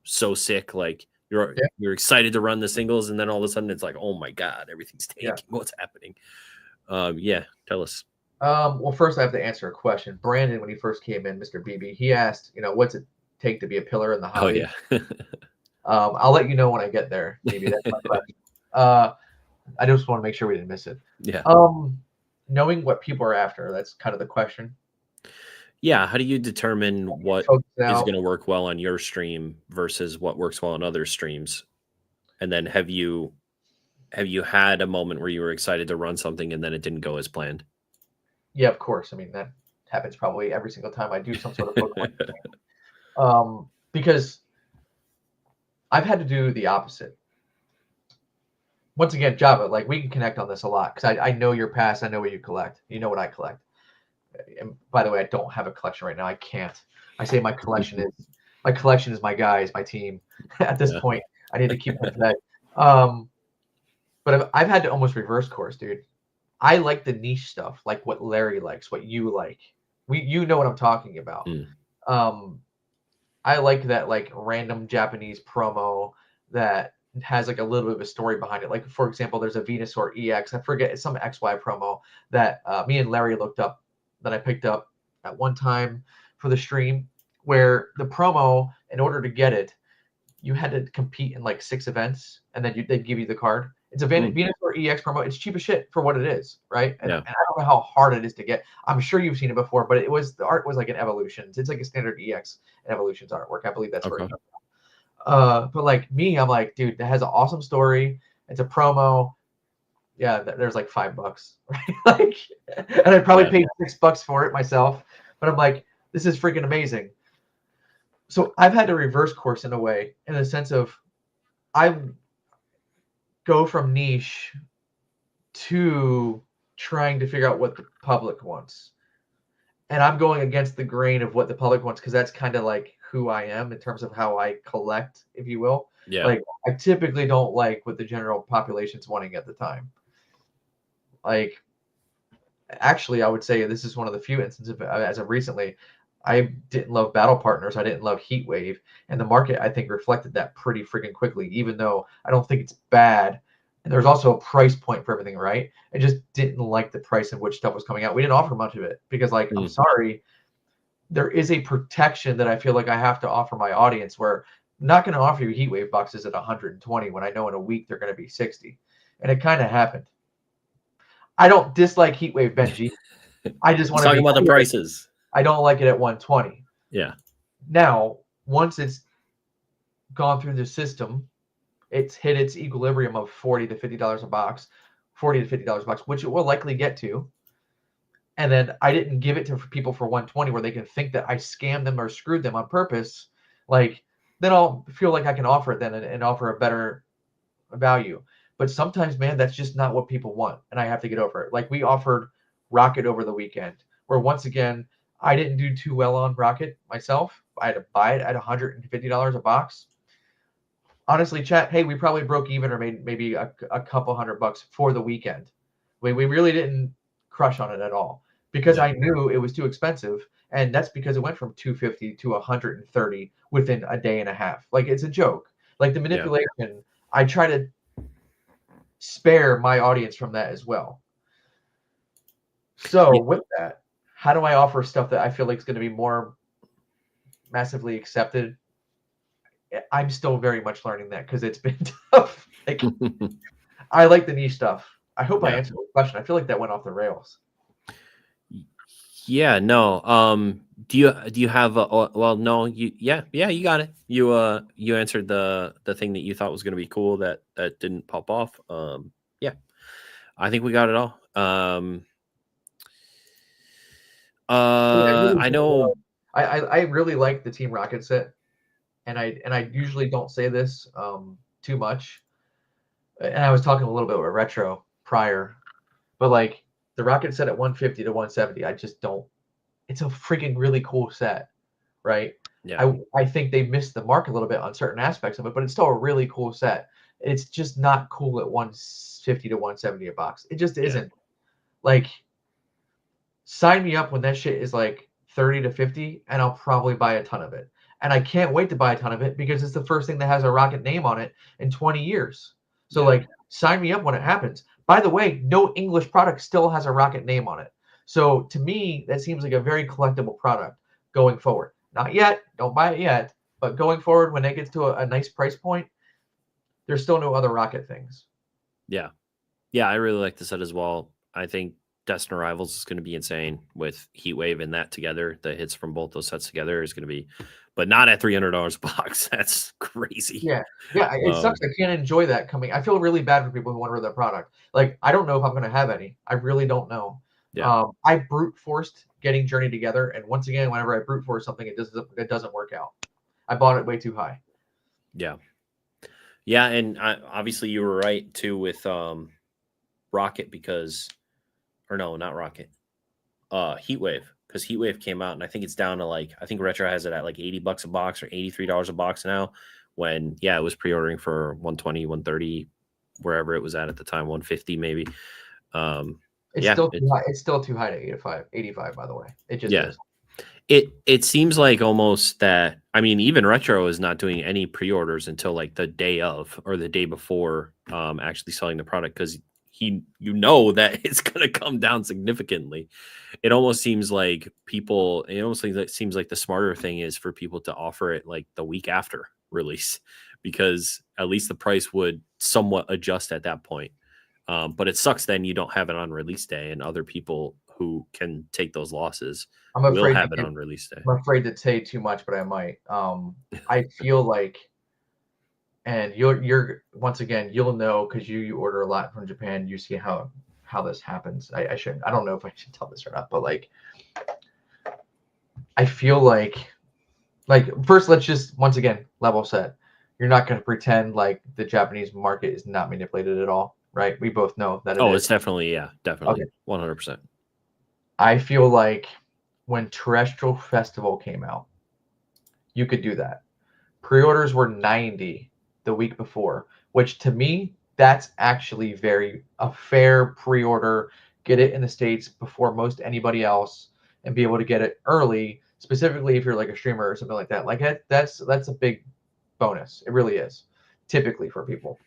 Speaker 1: so sick? Like you're excited to run the singles, and then all of a sudden it's like, oh my God, everything's tanking. Yeah. What's happening? Tell us.
Speaker 2: Well, first I have to answer a question. Brandon, when he first came in, Mr. BB, he asked, what's it take to be a pillar in the hobby?
Speaker 1: Oh, yeah.
Speaker 2: I'll let you know when I get there. Maybe that's my question. I just want to make sure we didn't miss it.
Speaker 1: Yeah.
Speaker 2: Knowing what people are after, that's kind of the question.
Speaker 1: Yeah. How do you determine what is going to work well on your stream versus what works well on other streams? And then have you had a moment where you were excited to run something and then it didn't go as planned?
Speaker 2: Yeah, of course. I mean, that happens probably every single time I do some sort of Pokemon. Because I've had to do the opposite. Once again, Java, like we can connect on this a lot, because I know your past. I know what you collect. You know what I collect. And by the way, I don't have a collection right now. I can't. I say my collection is my guys, my team. At this point, I need to keep them fed. But I've had to almost reverse course, dude. I like the niche stuff, like what Larry likes, what you like. You know what I'm talking about. I like that like random Japanese promo that has like a little bit of a story behind it. Like, for example, there's a Venusaur EX. I forget, it's some XY promo that me and Larry looked up, that I picked up at one time for the stream, where the promo, in order to get it, you had to compete in like 6 events, and then they'd give you the card. It's a Venusaur EX promo. It's cheap as shit for what it is, right? And I don't know how hard it is to get. I'm sure you've seen it before, but the art was like an Evolutions. It's like a standard EX and Evolutions artwork. I believe that's where it comes from. But like me, I'm like, dude, that has an awesome story. It's a promo. Yeah, there's like $5, right? Like, and I probably paid $6 for it myself. But I'm like, this is freaking amazing. So I've had to reverse course in a way, in the sense of I go from niche to trying to figure out what the public wants. And I'm going against the grain of what the public wants, because that's kind of like who I am in terms of how I collect, if you will.
Speaker 1: Yeah.
Speaker 2: Like, I typically don't like what the general population's wanting at the time. Like, actually, I would say this is one of the few instances, as of recently, I didn't love Battle Partners. I didn't love Heat Wave. And the market, I think, reflected that pretty freaking quickly, even though I don't think it's bad. And there's also a price point for everything, right? I just didn't like the price at which stuff was coming out. We didn't offer much of it because, like, I'm sorry, there is a protection that I feel like I have to offer my audience, where I'm not going to offer you Heat Wave boxes at 120 when I know in a week they're going to be 60. And it kind of happened. I don't dislike Heat Wave, Benji. I just want to
Speaker 1: talk about the prices.
Speaker 2: I don't like it at 120.
Speaker 1: Yeah.
Speaker 2: Now, once it's gone through the system, it's hit its equilibrium of $40 to $50 a box, which it will likely get to. And then I didn't give it to people for 120 where they can think that I scammed them or screwed them on purpose. Like, then I'll feel like I can offer it then and offer a better value. But sometimes, man, that's just not what people want, and I have to get over it. Like, we offered Rocket over the weekend, where once again, I didn't do too well on Rocket myself. I had to buy it at $150 a box. honestly, chat, hey, we probably broke even or made maybe a couple $100 for the weekend. We really didn't crush on it at all because
Speaker 1: Yeah.
Speaker 2: I knew it was too expensive. And that's because it went from 250 to 130 within a day and a half. Like, it's a joke. Like, the
Speaker 1: Yeah.
Speaker 2: manipulation, I try to spare my audience from that as well. So
Speaker 1: Yeah.
Speaker 2: with that, how do I offer stuff that I feel like is going to be more massively accepted? I'm still very much learning that because it's been tough. Like, I like the niche stuff. I hope I
Speaker 1: Yeah.
Speaker 2: answered the question. I feel like that went off the rails.
Speaker 1: Yeah, no. Do you have well, no, yeah, you got it. You answered the thing that you thought was going to be cool that didn't pop off. Yeah. I think we got it all.
Speaker 2: Yeah, I really
Speaker 1: I
Speaker 2: do.
Speaker 1: know.
Speaker 2: I really like the Team Rocket set, and I usually don't say this too much. And I was talking a little bit with Retro prior, but like the Rocket set at 150 to 170, I just don't. It's a freaking really cool set, right?
Speaker 1: Yeah.
Speaker 2: I think they missed the mark a little bit on certain aspects of it, but it's still a really cool set. It's just not cool at 150 to 170 a box. It just
Speaker 1: Yeah.
Speaker 2: isn't. Like, sign me up when that shit is like 30 to 50, and I'll probably buy a ton of it. And I can't wait to buy a ton of it because it's the first thing that has a Rocket name on it in 20 years. So,
Speaker 1: Yeah.
Speaker 2: like, sign me up when it happens. By the way, no English product still has a Rocket name on it. So, to me, that seems like a very collectible product going forward. Not yet. Don't buy it yet. But going forward, when it gets to a nice price point, there's still no other Rocket things.
Speaker 1: Yeah. Yeah, I really like the set as well. I think Destin Rivals is going to be insane with Heatwave and that together. The hits from both those sets together is going to be, but not at $300 a box. That's crazy.
Speaker 2: Yeah. Yeah, it sucks. I can't enjoy that coming. I feel really bad for people who want to wear that product. Like, I don't know if I'm going to have any. I really don't know.
Speaker 1: Yeah.
Speaker 2: I brute forced getting Journey together, and once again, whenever I brute force something, it doesn't work out. I bought it way too high.
Speaker 1: Yeah. Yeah. And obviously you were right too with Rocket because, or no, not Rocket, Heatwave. Because Heatwave came out and I think it's down to like, I think Retro has it at like $80 a box or $83 a box now. When, yeah, it was pre ordering for 120, 130, wherever it was at the time, 150 maybe.
Speaker 2: It's
Speaker 1: Yeah,
Speaker 2: still too high. It's still too high to 85, by the way. It just
Speaker 1: yeah.
Speaker 2: is.
Speaker 1: It seems like almost that, I mean, even Retro is not doing any pre-orders until like the day of or the day before actually selling the product because that it's gonna come down significantly. It almost seems like it seems like the smarter thing is for people to offer it like the week after release because at least the price would somewhat adjust at that point. But it sucks then you don't have it on release day and other people who can take those losses
Speaker 2: I'm
Speaker 1: will
Speaker 2: afraid to
Speaker 1: have it
Speaker 2: give,
Speaker 1: on release day.
Speaker 2: I'm afraid to say too much, but I might. I feel like, and you're once again, you'll know because you order a lot from Japan. You see how this happens. I shouldn't. I don't know if I should tell this or not, but like, I feel like first, let's just once again level set. You're not going to pretend like the Japanese market is not manipulated at all, right? We both know that it
Speaker 1: Oh,
Speaker 2: is.
Speaker 1: it's definitely, yeah,
Speaker 2: Okay.
Speaker 1: definitely 100%.
Speaker 2: I feel like when Terrestrial Festival came out, you could do that. Pre-orders were 90 the week before, which to me, that's actually very a fair pre-order. Get it in the States before most anybody else and be able to get it early, specifically if you're like a streamer or something like that. Like that's a big bonus. It really is, typically for people.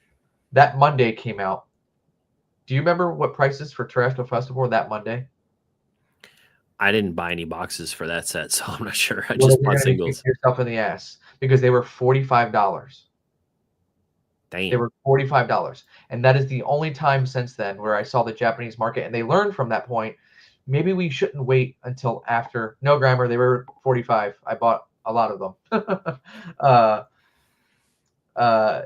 Speaker 2: That Monday came out. Do you remember what prices for Terrestrial Festival were that Monday?
Speaker 1: I didn't buy any boxes for that set, so I'm not sure. I
Speaker 2: Well,
Speaker 1: just
Speaker 2: you're
Speaker 1: bought
Speaker 2: going to be kicking
Speaker 1: singles.
Speaker 2: yourself in the ass because they were $45. They
Speaker 1: Damn.
Speaker 2: were $45. And that is the only time since then where I saw the Japanese market and they learned from that point. Maybe we shouldn't wait until after. No grammar, they were 45. I bought a lot of them. uh, uh,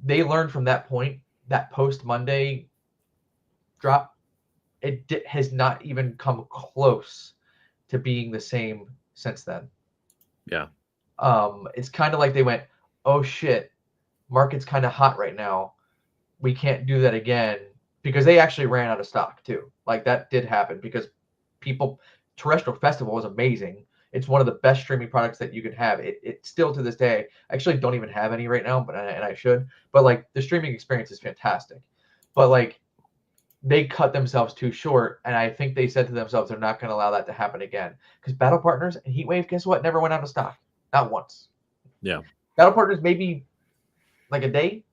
Speaker 2: they learned from that point, that post Monday drop. Has not even come close to being the same since then.
Speaker 1: Yeah.
Speaker 2: It's kind of like they went, oh shit, market's kind of hot right now. We can't do that again because they actually ran out of stock too. Like that did happen because Terrestrial Festival was amazing. It's one of the best streaming products that you can have. It still to this day, I actually don't even have any right now, but and I should. But like the streaming experience is fantastic. But like they cut themselves too short, and I think they said to themselves they're not going to allow that to happen again. Because Battle Partners and Heatwave, guess what? Never went out of stock, not once.
Speaker 1: Yeah.
Speaker 2: Battle Partners maybe like a day,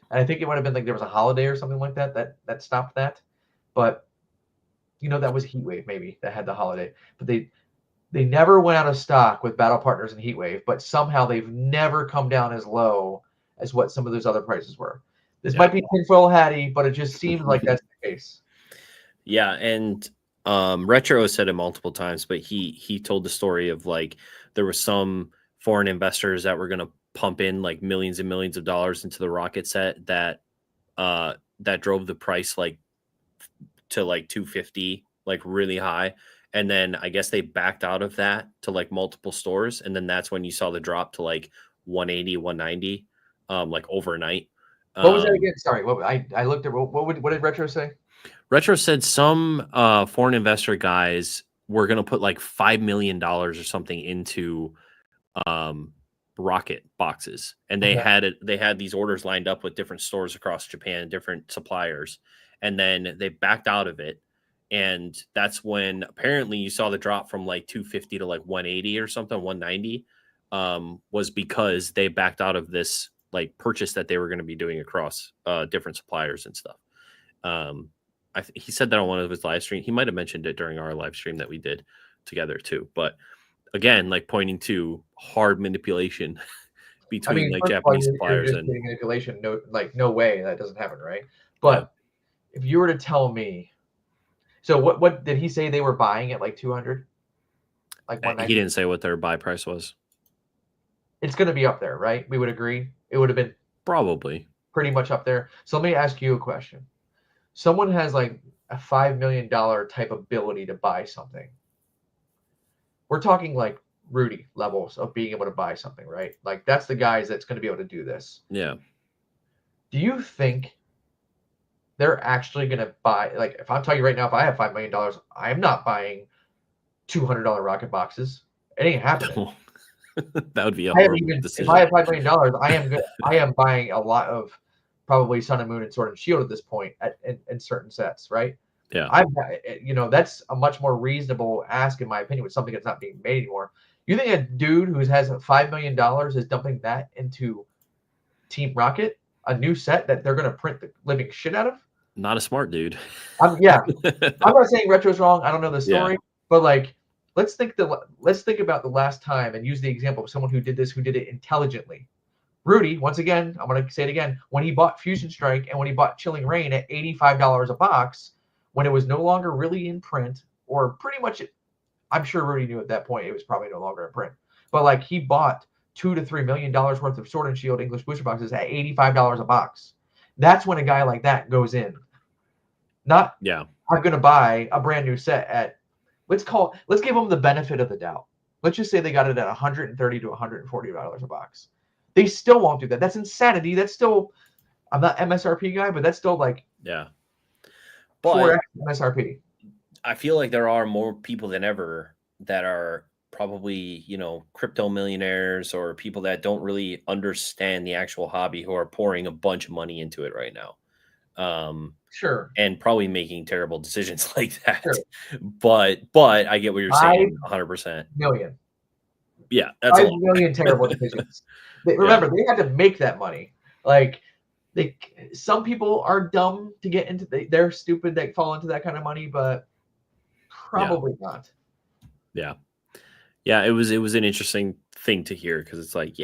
Speaker 2: and I think it would have been like there was a holiday or something like that stopped that. But that was Heatwave maybe that had the holiday. But they never went out of stock with Battle Partners and Heatwave, but somehow they've never come down as low as what some of those other prices were. This might be tinfoil hatty, but it just seems like that's the case.
Speaker 1: Yeah, and Retro said it multiple times, but he told the story of like there were some foreign investors that were going to pump in like millions and millions of dollars into the Rocket set that drove the price like to like 250, like really high. And then I guess they backed out of that to like multiple stores. And then that's when you saw the drop to like 180, 190, like overnight.
Speaker 2: What was that again? Sorry, I looked at what did Retro say?
Speaker 1: Retro said some foreign investor guys were going to put like $5 million or something into Rocket boxes, and they had these orders lined up with different stores across Japan, different suppliers, and then they backed out of it. And that's when apparently you saw the drop from like 250 to like 180 or something, 190, was because they backed out of this like purchase that they were going to be doing across different suppliers and stuff. He said that on one of his live streams. He might have mentioned it during our live stream that we did together too. But again, like pointing to hard manipulation between like Japanese suppliers and
Speaker 2: manipulation. No way that doesn't happen, right? But if you were to tell me, so what did he say they were buying at like 200? Like 190?
Speaker 1: He didn't say what their buy price was.
Speaker 2: It's going to be up there, right? We would agree. It would have been
Speaker 1: probably
Speaker 2: pretty much up there. So let me ask you a question. Someone has like a $5 million type ability to buy something. We're talking like Rudy levels of being able to buy something, right? Like that's the guys that's going to be able to do this.
Speaker 1: Yeah.
Speaker 2: Do you think they're actually going to buy, like if I'm telling you right now, if I have $5 million, I am not buying $200 rocket boxes. It ain't happening.
Speaker 1: That would be a horrible decision.
Speaker 2: If I have $5 million, I am buying a lot of probably Sun and Moon and Sword and Shield at this point in certain sets, right?
Speaker 1: Yeah.
Speaker 2: That's a much more reasonable ask in my opinion with something that's not being made anymore. You think a dude who has $5 million is dumping that into Team Rocket, a new set that they're going to print the living shit out of?
Speaker 1: Not a smart dude.
Speaker 2: I'm not saying Retro's wrong. I don't know the story, but like, let's think about the last time and use the example of someone who did it intelligently. Rudy, once again, I'm going to say it again, when he bought Fusion Strike and when he bought Chilling Reign at $85 a box, when it was no longer really in print, or pretty much, I'm sure Rudy knew at that point it was probably no longer in print, but like he bought $2 to $3 million worth of Sword and Shield English booster boxes at $85 a box. That's when a guy like that goes in. I'm going to buy a brand new set at, let's give them the benefit of the doubt. Let's just say they got it at $130 to $140 a box. They still won't do that. That's insanity. That's still, I'm not MSRP guy, but that's still like,
Speaker 1: but
Speaker 2: 4x MSRP.
Speaker 1: I feel like there are more people than ever that are probably, crypto millionaires or people that don't really understand the actual hobby who are pouring a bunch of money into it right now.
Speaker 2: Sure.
Speaker 1: And probably making terrible decisions like that. Sure. But I get what you're saying 100%.
Speaker 2: Million.
Speaker 1: Yeah, that's
Speaker 2: 5 million terrible decisions. Remember, they had to make that money. Like, some people are dumb to get into. They're stupid. They fall into that kind of money, but probably not.
Speaker 1: Yeah. It was an interesting thing to hear because it's like,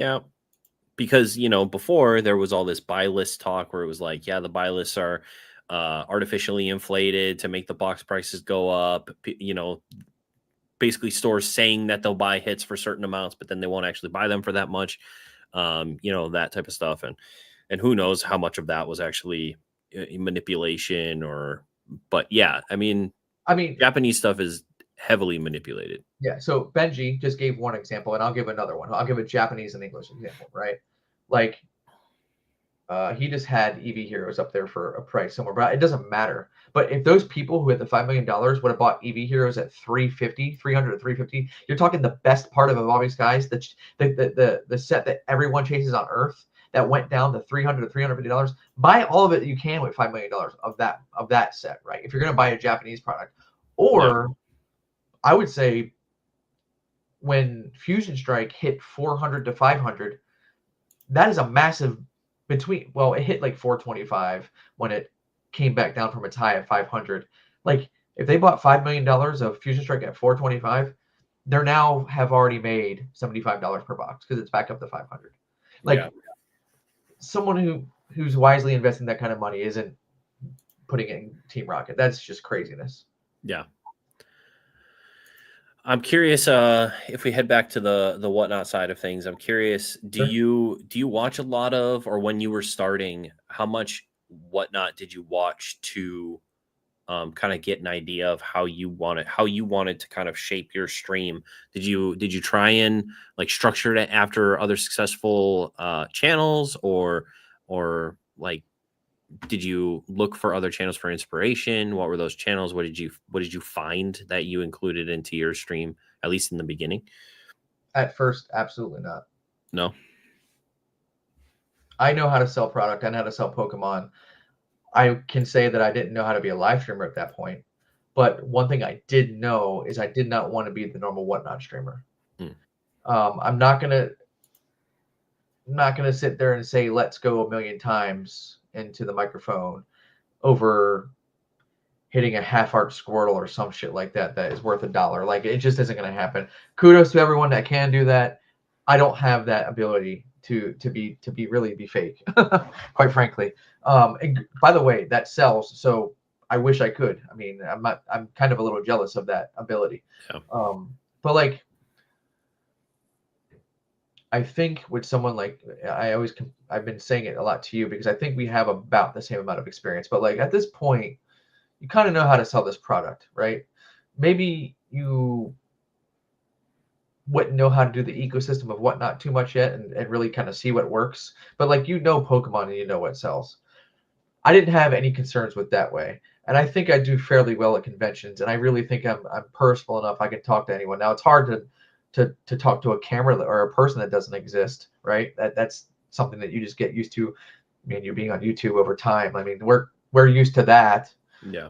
Speaker 1: because before there was all this buy list talk where it was like, the buy lists are artificially inflated to make the box prices go up. Basically stores saying that they'll buy hits for certain amounts, but then they won't actually buy them for that much. That type of stuff. And who knows how much of that was actually manipulation but I mean, Japanese stuff is heavily manipulated.
Speaker 2: Yeah. So Benji just gave one example and I'll give another one. I'll give a Japanese and English example, right? Like, he just had EV Heroes up there for a price somewhere, but it doesn't matter. But if those people who had the $5 million would have bought EV Heroes at 350, 300 to 350, you're talking the best part of Evolving Skies, the set that everyone chases on Earth that went down to $300 to $350. Buy all of it you can with $5 million of that set, right? If you're going to buy a Japanese product. Or I would say when Fusion Strike hit 400 to 500, that is a massive between. Well, it hit like 425 when it came back down from its high at 500. Like if they bought $5 million of Fusion Strike at 425, they're now have already made $75 per box because it's back up to 500. Like someone who's wisely investing that kind of money isn't putting it in Team Rocket. That's just craziness.
Speaker 1: Yeah. I'm curious, if we head back to the whatnot side of things, I'm curious, do you watch a lot of, or when you were starting, how much whatnot did you watch to kind of get an idea of how you wanted to kind of shape your stream? Did you try and like structure it after other successful channels, or like did you look for other channels for inspiration? What were those channels? What did you find that you included into your stream, at least in the beginning?
Speaker 2: At first, absolutely not.
Speaker 1: No.
Speaker 2: I know how to sell product. I know how to sell Pokemon. I can say that I didn't know how to be a live streamer at that point. But one thing I did know is I did not want to be the normal whatnot streamer. I'm not gonna sit there and say let's go a million times into the microphone over hitting a half-heart Squirtle or some shit like that is worth $1. Like it just isn't going to happen. Kudos to everyone that can do that. I don't have that ability to really be fake, quite frankly. And by the way, that sells, so I wish I could. I mean, I'm kind of a little jealous of that ability.
Speaker 1: Yeah.
Speaker 2: But like, I think with someone like I've been saying it a lot to you because I think we have about the same amount of experience. But like at this point, you kind of know how to sell this product, right? Maybe you wouldn't know how to do the ecosystem of whatnot too much yet and really kind of see what works. But like Pokemon and you know what sells. I didn't have any concerns with that way. And I think I do fairly well at conventions. And I really think I'm personal enough I can talk to anyone. Now it's hard to talk to a camera or a person that doesn't exist, right? That's something that you just get used to. I mean, you being on YouTube over time. I mean, we're used to that.
Speaker 1: Yeah.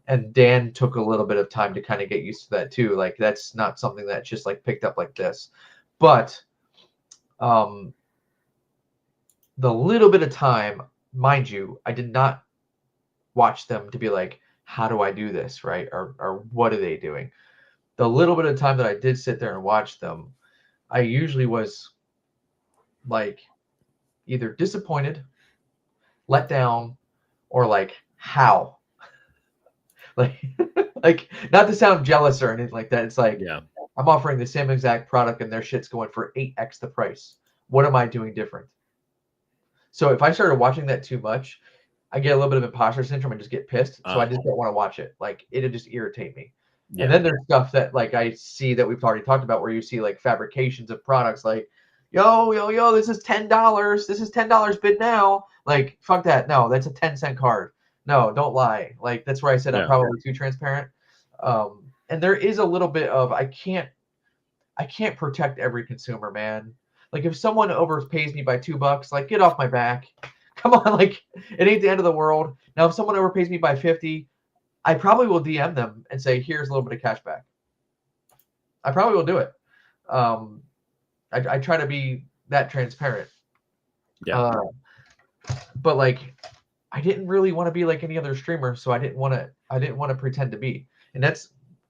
Speaker 2: And Dan took a little bit of time to kind of get used to that too. Like that's not something that just like picked up like this. But the little bit of time, mind you, I did not watch them to be like, how do I do this, right? Or what are they doing? The little bit of time that I did sit there and watch them, I usually was like either disappointed, let down, or like, how? Like, like not to sound jealous or anything like that. It's like, I'm offering the same exact product and their shit's going for 8x the price. What am I doing different? So if I started watching that too much, I get a little bit of imposter syndrome and just get pissed. So I just don't want to watch it. Like it'll just irritate me. Yeah. And then there's stuff that like I see that we've already talked about where you see like fabrications of products like, yo, this is $10. This is $10 bid now. Like, fuck that. No, that's a 10-cent card. No, don't lie. Like that's where I said I'm probably too transparent. And there is a little bit of I can't protect every consumer, man. Like if someone overpays me by $2, like get off my back. Come on, like it ain't the end of the world. Now if someone overpays me by 50, I probably will DM them and say, here's a little bit of cash back. I probably will do it. I try to be that transparent.
Speaker 1: Yeah.
Speaker 2: But like I didn't really want to be like any other streamer, so I didn't want to pretend to be. And that's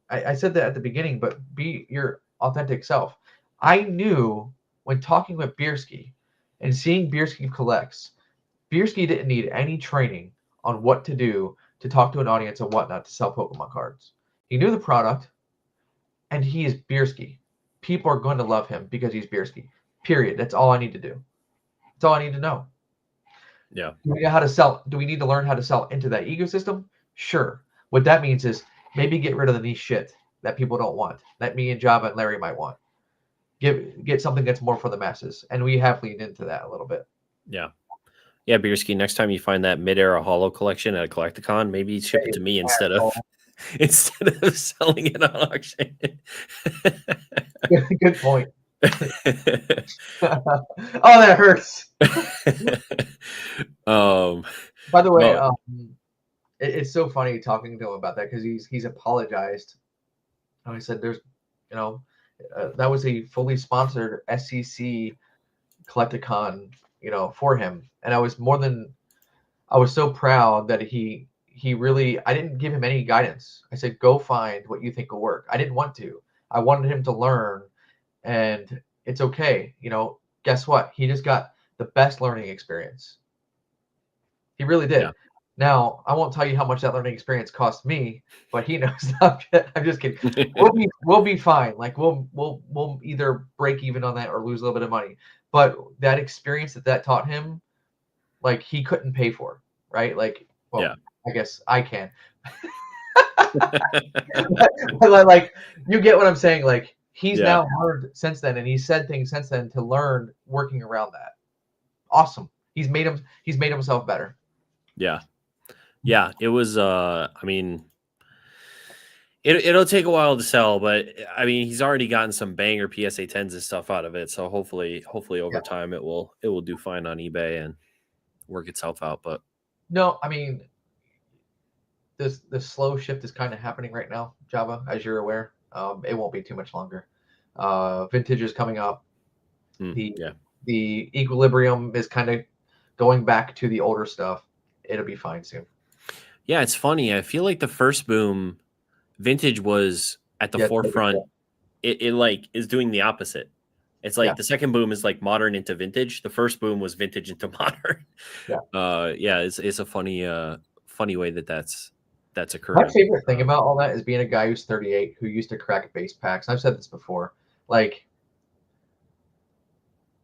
Speaker 2: I said that at the beginning, but be your authentic self. I knew when talking with Bierski and seeing Bierski collects, Bierski didn't need any training on what to do to talk to an audience and whatnot to sell Pokemon cards. He knew the product, and he is Bierski. People are going to love him because he's Bierski. Period. That's all I need to do. That's all I need to know.
Speaker 1: Yeah.
Speaker 2: Do we know how to sell? Do we need to learn how to sell into that ecosystem? Sure. What that means is maybe get rid of the niche shit that people don't want, that me and Java and Larry might want. Get something that's more for the masses. And we have leaned into that a little bit.
Speaker 1: Yeah. Yeah, Beerski, next time you find that mid-era holo collection at a Collecticon, maybe ship it to me instead of selling it on auction.
Speaker 2: Good point. Oh, that hurts. By the way, it's so funny talking to him about that because he's apologized. And I said, "There's, that was a fully sponsored SEC Collecticon, for him, and I was so proud that he really. I didn't give him any guidance. I said, go find what you think will work. I didn't want to. I wanted him to learn, and it's okay. Guess what? He just got the best learning experience. He really did."
Speaker 1: Yeah.
Speaker 2: Now, I won't tell you how much that learning experience cost me, but he knows. I'm just kidding. We'll be fine. Like we'll either break even on that or lose a little bit of money. But that experience that taught him, like he couldn't pay for, right? Like, well,
Speaker 1: Yeah.
Speaker 2: I guess I can. Like you get what I'm saying. Like he's now learned since then, and he said things since then to learn working around that. Awesome. He's made himself better.
Speaker 1: Yeah. Yeah, it was I mean it'll take a while to sell, but I mean he's already gotten some banger PSA 10s and stuff out of it, so hopefully over time it will do fine on eBay and work itself out. But
Speaker 2: no, I mean this slow shift is kind of happening right now, Java, as you're aware. It won't be too much longer. Vintage is coming up. The equilibrium is kind of going back to the older stuff. It'll be fine soon.
Speaker 1: Yeah, it's funny. I feel like the first boom, vintage was at the forefront. It like is doing the opposite. It's like the second boom is like modern into vintage. The first boom was vintage into modern. It's a funny way that's occurring.
Speaker 2: My favorite thing about all that is being a guy who's 38 who used to crack base packs. I've said this before. Like,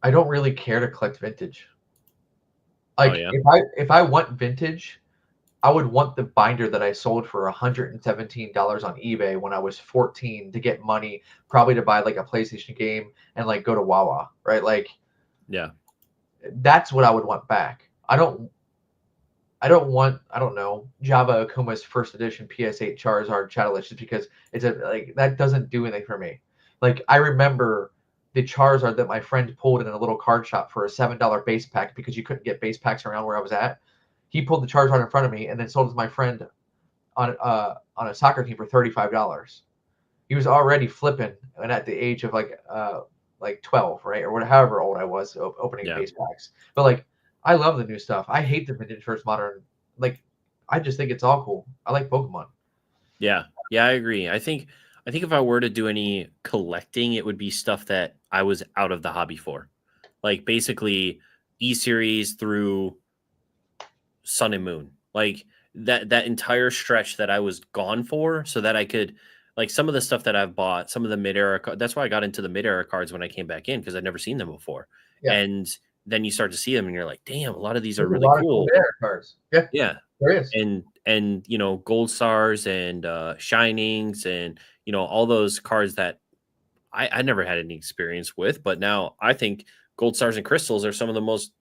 Speaker 2: I don't really care to collect vintage. Like, if I want vintage, I would want the binder that I sold for $117 on eBay when I was 14 to get money, probably to buy like a PlayStation game and like go to Wawa, right? Like, that's what I would want back. I don't want, JavaAkuma's first edition PS8 Charizard Chattalish just because that doesn't do anything for me. Like, I remember the Charizard that my friend pulled in a little card shop for a $7 base pack because you couldn't get base packs around where I was at. He pulled the Charizard in front of me and then sold it to my friend on a soccer team for $35. He was already flipping, and at the age of like 12, right, or however old I was opening base packs. But like, I love the new stuff. I hate the vintage versus modern. Like, I just think it's all cool. I like Pokemon.
Speaker 1: Yeah, I agree. I think if I were to do any collecting, it would be stuff that I was out of the hobby for, like basically E series through Sun and Moon, like that entire stretch that I was gone for, so that I could, like, some of the stuff that I've bought, some of the mid-era. That's why I got into the mid-era cards when I came back in, because I'd never seen them before. And then you start to see them, and you're like, damn, a lot of these are really cool.
Speaker 2: Mid-era cards. Yeah, there is.
Speaker 1: And Gold Stars and Shinings and all those cards that I never had any experience with, but now I think Gold Stars and Crystals are some of the most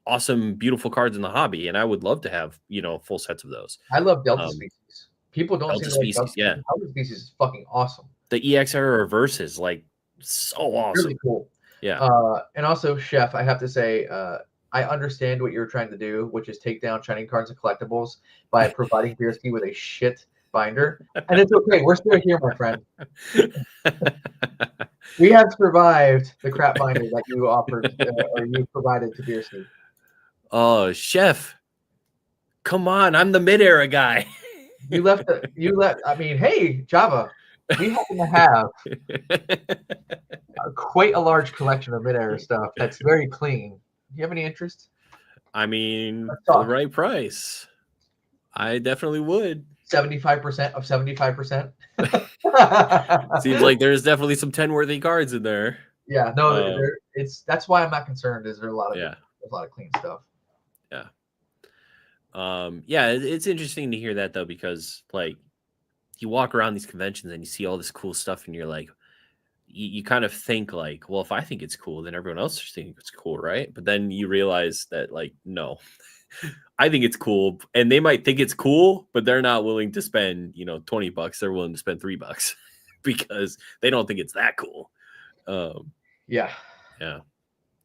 Speaker 1: awesome, beautiful cards in the hobby, and I would love to have full sets of those.
Speaker 2: I love Delta Species. People don't
Speaker 1: Delta
Speaker 2: seem to like
Speaker 1: Species.
Speaker 2: Delta Species is fucking awesome.
Speaker 1: The EX era reverses, like, so awesome.
Speaker 2: Really cool.
Speaker 1: Yeah.
Speaker 2: And also, Chef, I have to say, I understand what you're trying to do, which is take down Shining Cards and Collectibles by providing Beerski with a shit binder. And it's okay. We're still here, my friend. We have survived the crap binder that you offered or you provided to Beerski.
Speaker 1: Oh, Chef, come on! I'm the mid-era guy.
Speaker 2: I mean, hey, Java, we happen to have quite a large collection of mid-era stuff that's very clean. Do you have any interest?
Speaker 1: I mean, for the right price, I definitely would.
Speaker 2: 75% of 75%.
Speaker 1: Seems like there's definitely some 10-worthy cards in there.
Speaker 2: Yeah, no, that's why I'm not concerned. Is there a lot of clean stuff?
Speaker 1: Yeah. It's interesting to hear that, though, because like you walk around these conventions and you see all this cool stuff, and you're like, you kind of think like, well, if I think it's cool, then everyone else should think it's cool, right? But then you realize that, like, no, I think it's cool, and they might think it's cool, but they're not willing to spend, $20. They're willing to spend $3 because they don't think it's that cool.
Speaker 2: Yeah.
Speaker 1: Yeah.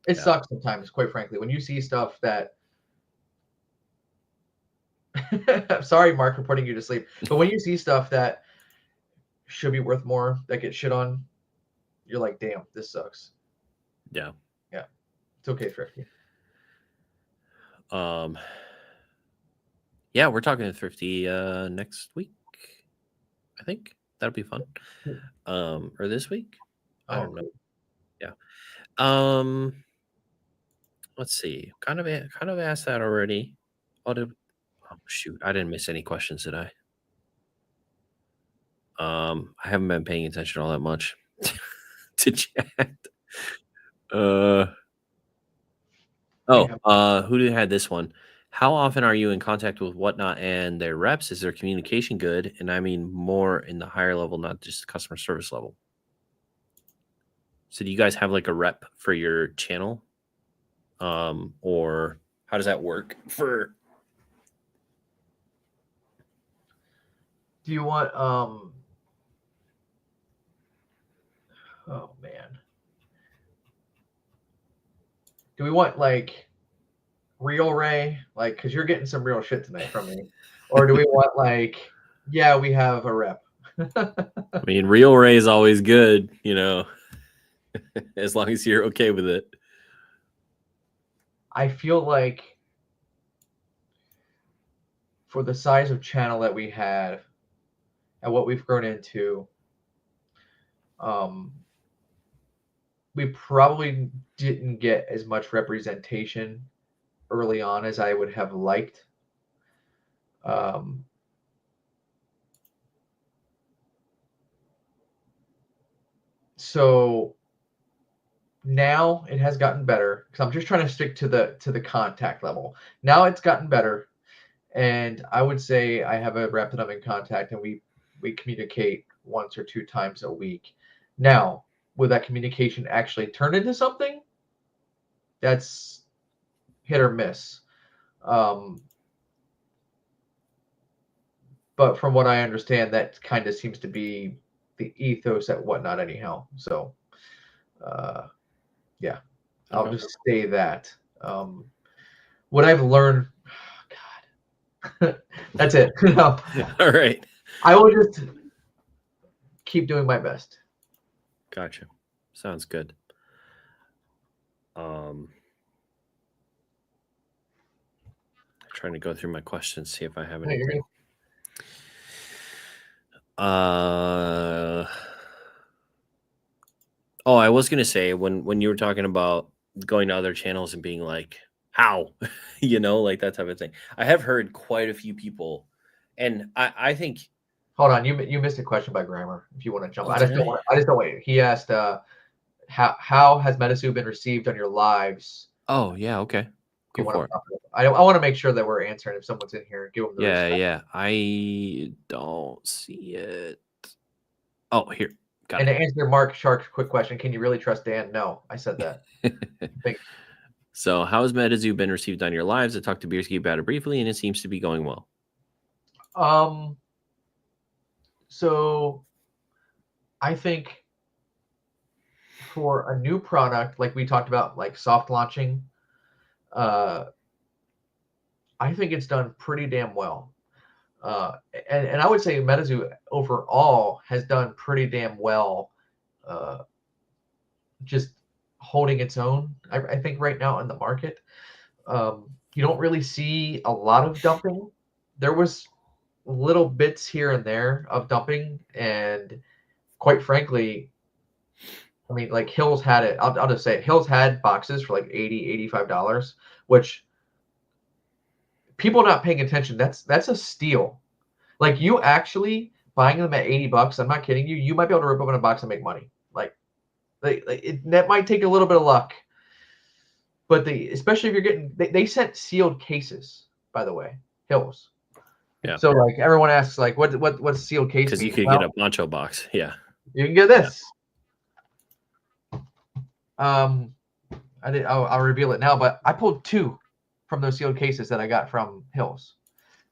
Speaker 2: It sucks sometimes, quite frankly, when you see stuff that I'm sorry, Mark, for putting you to sleep. But when you see stuff that should be worth more, that gets shit on, you're like, damn, this sucks.
Speaker 1: Yeah.
Speaker 2: Yeah. It's okay, Thrifty.
Speaker 1: Yeah, we're talking to Thrifty next week. I think that'll be fun. Or this week. I don't know. Yeah. Let's see. Kind of asked that already. Oh shoot, I didn't miss any questions, did I? I haven't been paying attention all that much to chat. Who had this one? How often are you in contact with Whatnot and their reps? Is their communication good? And I mean more in the higher level, not just customer service level. So do you guys have like a rep for your channel? Or how does that work for?
Speaker 2: Do you want oh man. Do we want like real Ray? Like, because you're getting some real shit tonight from me. Or do we want like, yeah, we have a rep?
Speaker 1: I mean, real Ray is always good, as long as you're okay with it.
Speaker 2: I feel like for the size of channel that we have and what we've grown into, we probably didn't get as much representation early on as I would have liked. So now it has gotten better because I'm just trying to stick to the contact level. Now it's gotten better, and I would say I have a rep that I'm in contact, and we communicate once or two times a week. Now, will that communication actually turn into something? That's hit or miss. But from what I understand, that kind of seems to be the ethos at Whatnot anyhow. So, yeah, I'll just say that. What I've learned, God, that's it. No.
Speaker 1: All right.
Speaker 2: I will just keep doing my best.
Speaker 1: Gotcha. Sounds good. Trying to go through my questions, see if I have anything. I was gonna say when you were talking about going to other channels and being like, how, like that type of thing. I have heard quite a few people, and I think.
Speaker 2: Hold on, you missed a question by Grammar. If you want to jump,
Speaker 1: I
Speaker 2: just don't want. He asked, how has Metazoo been received on your lives?
Speaker 1: Oh yeah, okay. Go for it.
Speaker 2: I want to make sure that we're answering. If someone's in here, give them the respect.
Speaker 1: Yeah. I don't see it. Oh, here. Got
Speaker 2: and
Speaker 1: it.
Speaker 2: To answer Mark Shark's quick question, can you really trust Dan? No, I said that.
Speaker 1: So, how has Metazoo been received on your lives? I talked to Bierski about it briefly, and it seems to be going well.
Speaker 2: So I think for a new product, like we talked about, like soft launching, I think it's done pretty damn well. And I would say Metazoo overall has done pretty damn well, just holding its own, I think, right now in the market. You don't really see a lot of dumping. There was little bits here and there of dumping, and quite frankly, I mean, like Hills had it. I'll just say it. Hills had boxes for like $80, $85, which people not paying attention, that's a steal. Like, you actually buying them at $80, I'm not kidding you, you might be able to rip open a box and make money. Like that might take a little bit of luck, but especially if you're getting, they sent sealed cases, by the way, Hills.
Speaker 1: Yeah.
Speaker 2: So like everyone asks, like, what's sealed case?
Speaker 1: Because you could get a Poncho box. Yeah.
Speaker 2: You can get this. I'll reveal it now, but I pulled 2 from those sealed cases that I got from Hills.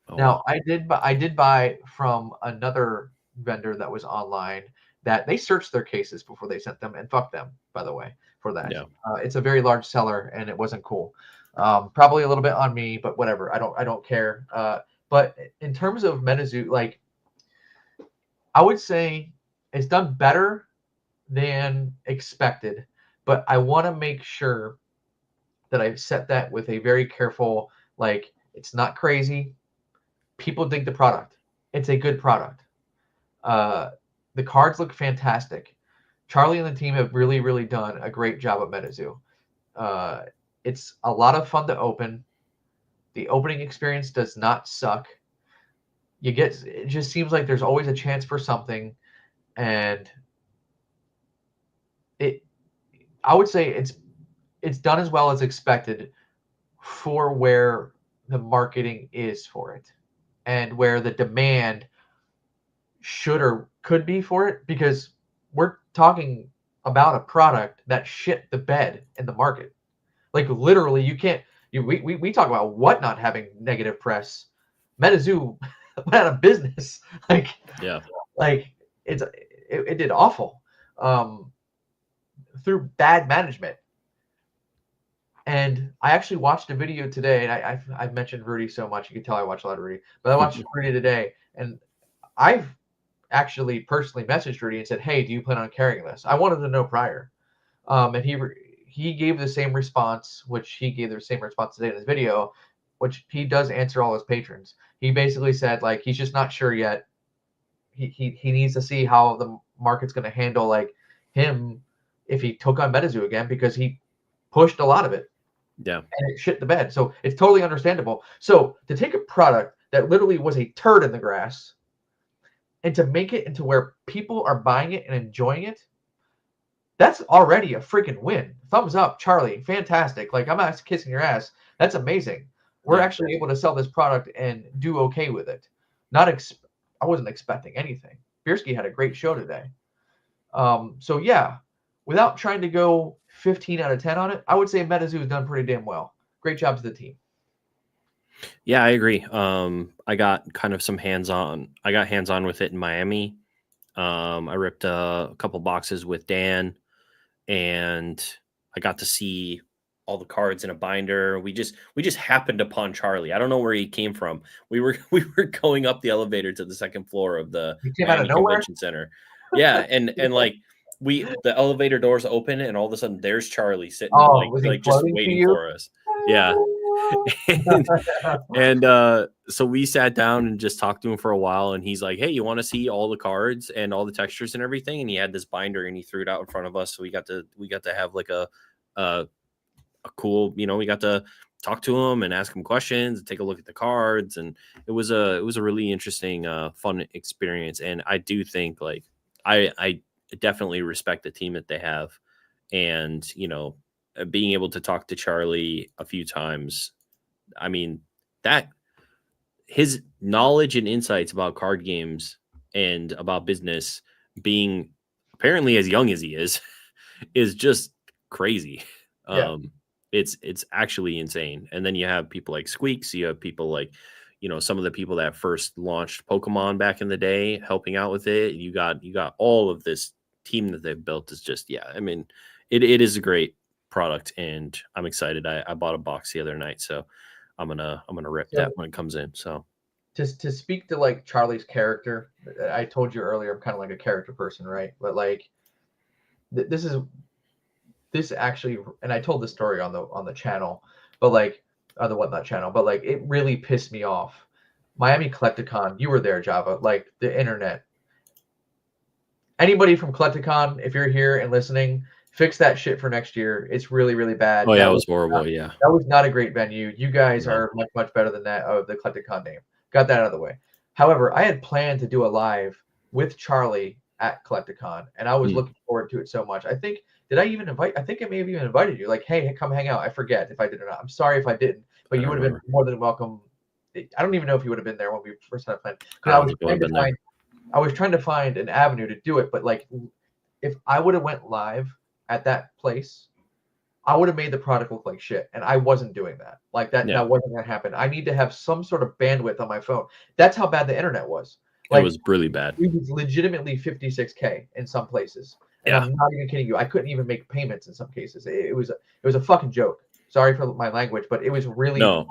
Speaker 1: Oh,
Speaker 2: Now,
Speaker 1: wow.
Speaker 2: I did buy from another vendor that was online that they searched their cases before they sent them, and fuck them, by the way, for that.
Speaker 1: Yeah.
Speaker 2: It's a very large seller, and it wasn't cool. Probably a little bit on me, but whatever. I don't care. But in terms of Metazoo, like I would say it's done better than expected, but I want to make sure that I've set that with a very careful, like it's not crazy. People dig the product. It's a good product. Uh, the cards look fantastic. Charlie and the team have really, really done a great job at Metazoo. Uh, it's a lot of fun to open. The opening experience does not suck. It just seems like there's always a chance for something, and it. I would say it's done as well as expected for where the marketing is for it, and where the demand should or could be for it, because we're talking about a product that shit the bed in the market. Like literally, you can't. We talk about what not having negative press. Metazoo went out of business.
Speaker 1: Yeah.
Speaker 2: Like it did awful through bad management. And I actually watched a video today, and I've mentioned Rudy so much. You can tell I watch a lot of Rudy, but I watched Rudy today, and I've actually personally messaged Rudy and said, "Hey, do you plan on carrying this?" I wanted to know prior, and he gave the same response, which he gave the same response today in his video, which he does answer all his patrons. He basically said like he's just not sure yet. He needs to see how the market's going to handle like him if he took on Metazoo again, because he pushed a lot of it
Speaker 1: Yeah.
Speaker 2: and it shit the bed. So it's totally understandable. So to take a product that literally was a turd in the grass and to make it into where people are buying it and enjoying it, that's already a freaking win. Thumbs up, Charlie. Fantastic. Like, I'm not kissing your ass. That's amazing. We're
Speaker 1: Yeah.
Speaker 2: actually able to sell this product and do okay with it. I wasn't expecting anything. Biersky had a great show today. So yeah, without trying to go 15 out of 10 on it, I would say Metazoo has done pretty damn well. Great job to the team.
Speaker 1: Yeah, I agree. I got kind of some hands-on. I got hands-on with it in Miami. I ripped a couple boxes with Dan, and I got to see all the cards in a binder. We just happened upon Charlie. I don't know where he came from. We were going up the elevator to the second floor of the
Speaker 2: He came out of
Speaker 1: Miami
Speaker 2: nowhere.
Speaker 1: Convention Center. Yeah, and like the elevator doors open, and all of a sudden there's Charlie sitting
Speaker 2: Was he
Speaker 1: like just
Speaker 2: floating to
Speaker 1: waiting
Speaker 2: you?
Speaker 1: for us. Yeah. And so we sat down and just talked to him for a while, and he's like, "Hey, you want to see all the cards and all the textures and everything?" And he had this binder and he threw it out in front of us, so we got to have like a cool, we got to talk to him and ask him questions and take a look at the cards, and it was a really interesting fun experience. And I do think like I definitely respect the team that they have, and being able to talk to Charlie a few times, I mean, that his knowledge and insights about card games and about business, being apparently as young as he is just crazy.
Speaker 2: Yeah.
Speaker 1: It's actually insane. And then you have people like Squeaks, you have people like, some of the people that first launched Pokemon back in the day helping out with it. You got all of this team that they've built is just, yeah, I mean, it is a great product, and I'm excited. I bought a box the other night, so I'm gonna rip that when it comes in. So
Speaker 2: Just to speak to like Charlie's character, I told you earlier I'm kind of like a character person, right? But like this actually, and I told this story on the channel, but like on the Whatnot channel, but like it really pissed me off. Miami Collecticon, you were there, Java, like the internet. Anybody from Collecticon, if you're here and listening, fix that shit for next year. It's really, really bad.
Speaker 1: oh yeah, it was horrible. Yeah.
Speaker 2: That was not a great venue. You guys
Speaker 1: No.
Speaker 2: are much, much better than that of the Collecticon name. Got that out of the way. However, I had planned to do a live with Charlie at Collecticon, and I was looking forward to it so much. I think I think I may have even invited you. Like, hey, come hang out. I forget if I did or not. I'm sorry if I didn't, but you would have been more than welcome. I don't even know if you would have been there when we first had planned.
Speaker 1: I don't think I would have been there.
Speaker 2: I was trying to find an avenue to do it, but like, if I would have went live at that place, I would have made the product look like shit, and I wasn't doing that. Like that
Speaker 1: Yeah,
Speaker 2: wasn't gonna happen. I need to have some sort of bandwidth on my phone. That's how bad the internet was.
Speaker 1: it
Speaker 2: Like
Speaker 1: was really bad.
Speaker 2: it was legitimately 56K in some places, and
Speaker 1: Yeah.
Speaker 2: I'm not even kidding you. I couldn't even make payments in some cases. It was a fucking joke. Sorry for my language, but it was really
Speaker 1: No,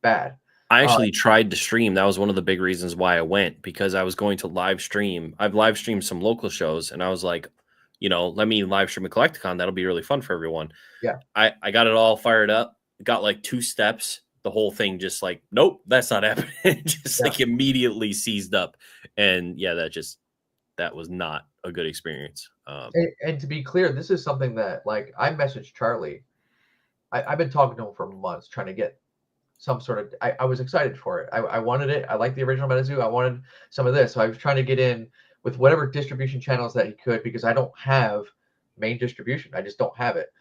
Speaker 2: bad.
Speaker 1: I actually tried to stream. That was one of the big reasons why I went, because I was going to live stream. I've live streamed some local shows, and I was like, let me live stream a Collecticon. That'll be really fun for everyone.
Speaker 2: Yeah.
Speaker 1: I got it all fired up. Got like 2 steps. The whole thing just like, nope, that's not happening. Just like immediately seized up. And yeah, that was not a good experience.
Speaker 2: And to be clear, this is something that like I messaged Charlie. I've been talking to him for months trying to get some sort of I was excited for it. I wanted it. I like the original Metazoo. I wanted some of this. So I was trying to get in with whatever distribution channels that he could, because I don't have main distribution. I just don't have it.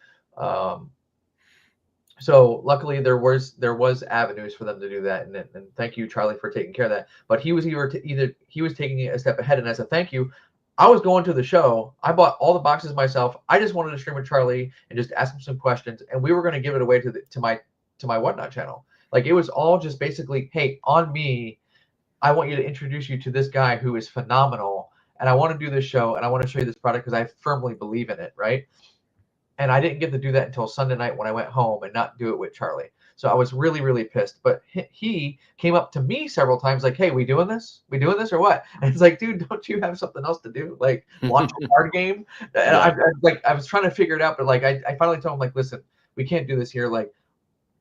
Speaker 2: So luckily there was avenues for them to do that, and thank you, Charlie, for taking care of that. But he was either he was taking it a step ahead, and as a thank you, I was going to the show. I bought all the boxes myself. I just wanted to stream with Charlie and just ask him some questions, and we were going to give it away to my Whatnot channel. Like it was all just basically, hey, on me, I want you to introduce you to this guy who is phenomenal, and I want to do this show, and I want to show you this product because I firmly believe in it, right? And I didn't get to do that until Sunday night when I went home and not do it with Charlie. So I was really, really pissed. But he came up to me several times like, hey, we doing this? We doing this or what? And it's like, dude, don't you have something else to do? Like watch a card game? And I was trying to figure it out, but like I finally told him, like, listen, we can't do this here. Like,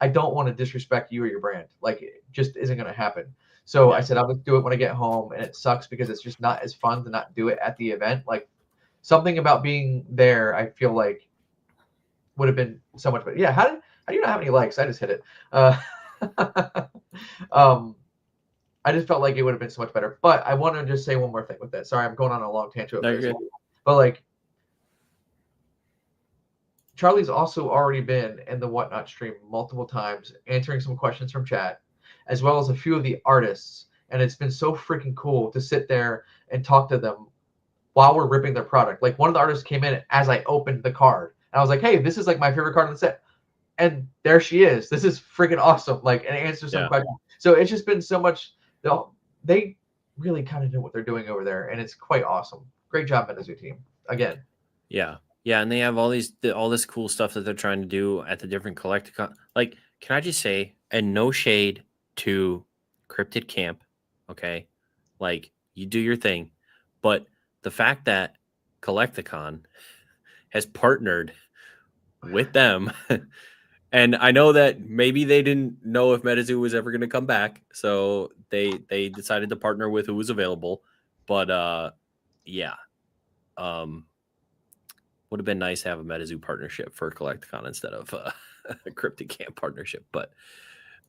Speaker 2: I don't want to disrespect you or your brand. Like it just isn't going to happen. So I said, I'll do it when I get home. And it sucks because it's just not as fun to not do it at the event. Like something about being there, I feel like would have been so much better. Yeah, how do you not have any likes? I just hit it. I just felt like it would have been so much better. But I want to just say one more thing with that. Sorry, I'm going on a long tangent. But like, Charlie's also already been in the Whatnot stream multiple times, answering some questions from chat, as well as a few of the artists. And it's been so freaking cool to sit there and talk to them while we're ripping their product. Like one of the artists came in as I opened the card. And I was like, hey, this is like my favorite card in the set. And there she is. This is freaking awesome. Like, and answer some questions. So it's just been so much. They really kind of know what they're doing over there, and it's quite awesome. Great job, Metazoo team. Again.
Speaker 1: Yeah. Yeah. And they have all this cool stuff that they're trying to do at the different Collecticon. Like, can I just say, and no shade to Cryptid Camp, okay? Like, you do your thing. But the fact that Collecticon has partnered with them, and I know that maybe they didn't know if Metazoo was ever going to come back, so they decided to partner with who was available. But yeah, would have been nice to have a Metazoo partnership for Collecticon instead of a Cryptid Camp partnership. But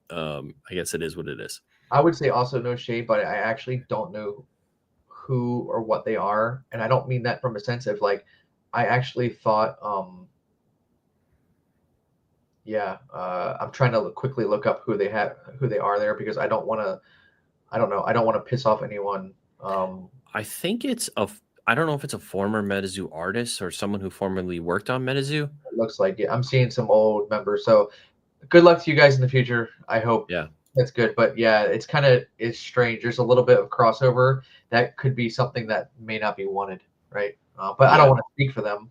Speaker 1: I guess it is what it is.
Speaker 2: I would say also no shade, but I actually don't know who or what they are, and I don't mean that from a sense of like. I actually thought, I'm trying to quickly look up who they are there, because I don't want to piss off anyone.
Speaker 1: I think I don't know if it's a former Metazoo artist or someone who formerly worked on Metazoo.
Speaker 2: It looks like it. I'm seeing some old members. So good luck to you guys in the future. I hope that's good. But yeah, it's strange. There's a little bit of crossover that could be something that may not be wanted, right? But I don't want to speak for them.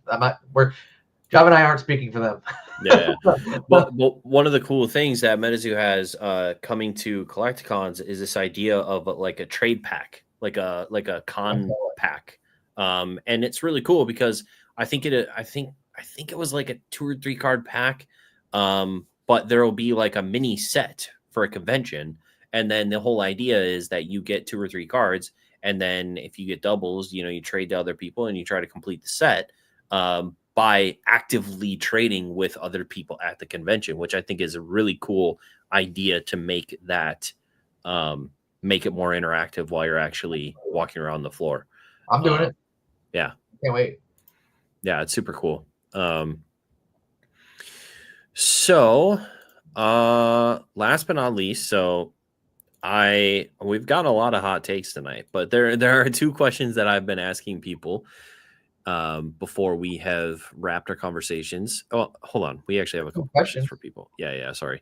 Speaker 2: Job and I aren't speaking for them.
Speaker 1: Yeah. Well, one of the cool things that Metazoo has coming to Collecticons is this idea of like a trade pack, like a con pack, and it's really cool because I think it was like a 2 or 3 card pack, but there will be like a mini set for a convention, and then the whole idea is that you get 2 or 3 cards, and then if you get doubles, you trade to other people and you try to complete the set. By actively trading with other people at the convention, which I think is a really cool idea to make that, make it more interactive while you're actually walking around the floor.
Speaker 2: I'm doing it.
Speaker 1: Yeah.
Speaker 2: Can't wait.
Speaker 1: Yeah, it's super cool. So last but not least, we've got a lot of hot takes tonight, but there are 2 questions that I've been asking people. before we have wrapped our conversations. Oh, hold on. We actually have a couple questions
Speaker 2: Questions.
Speaker 1: for people. Yeah, sorry.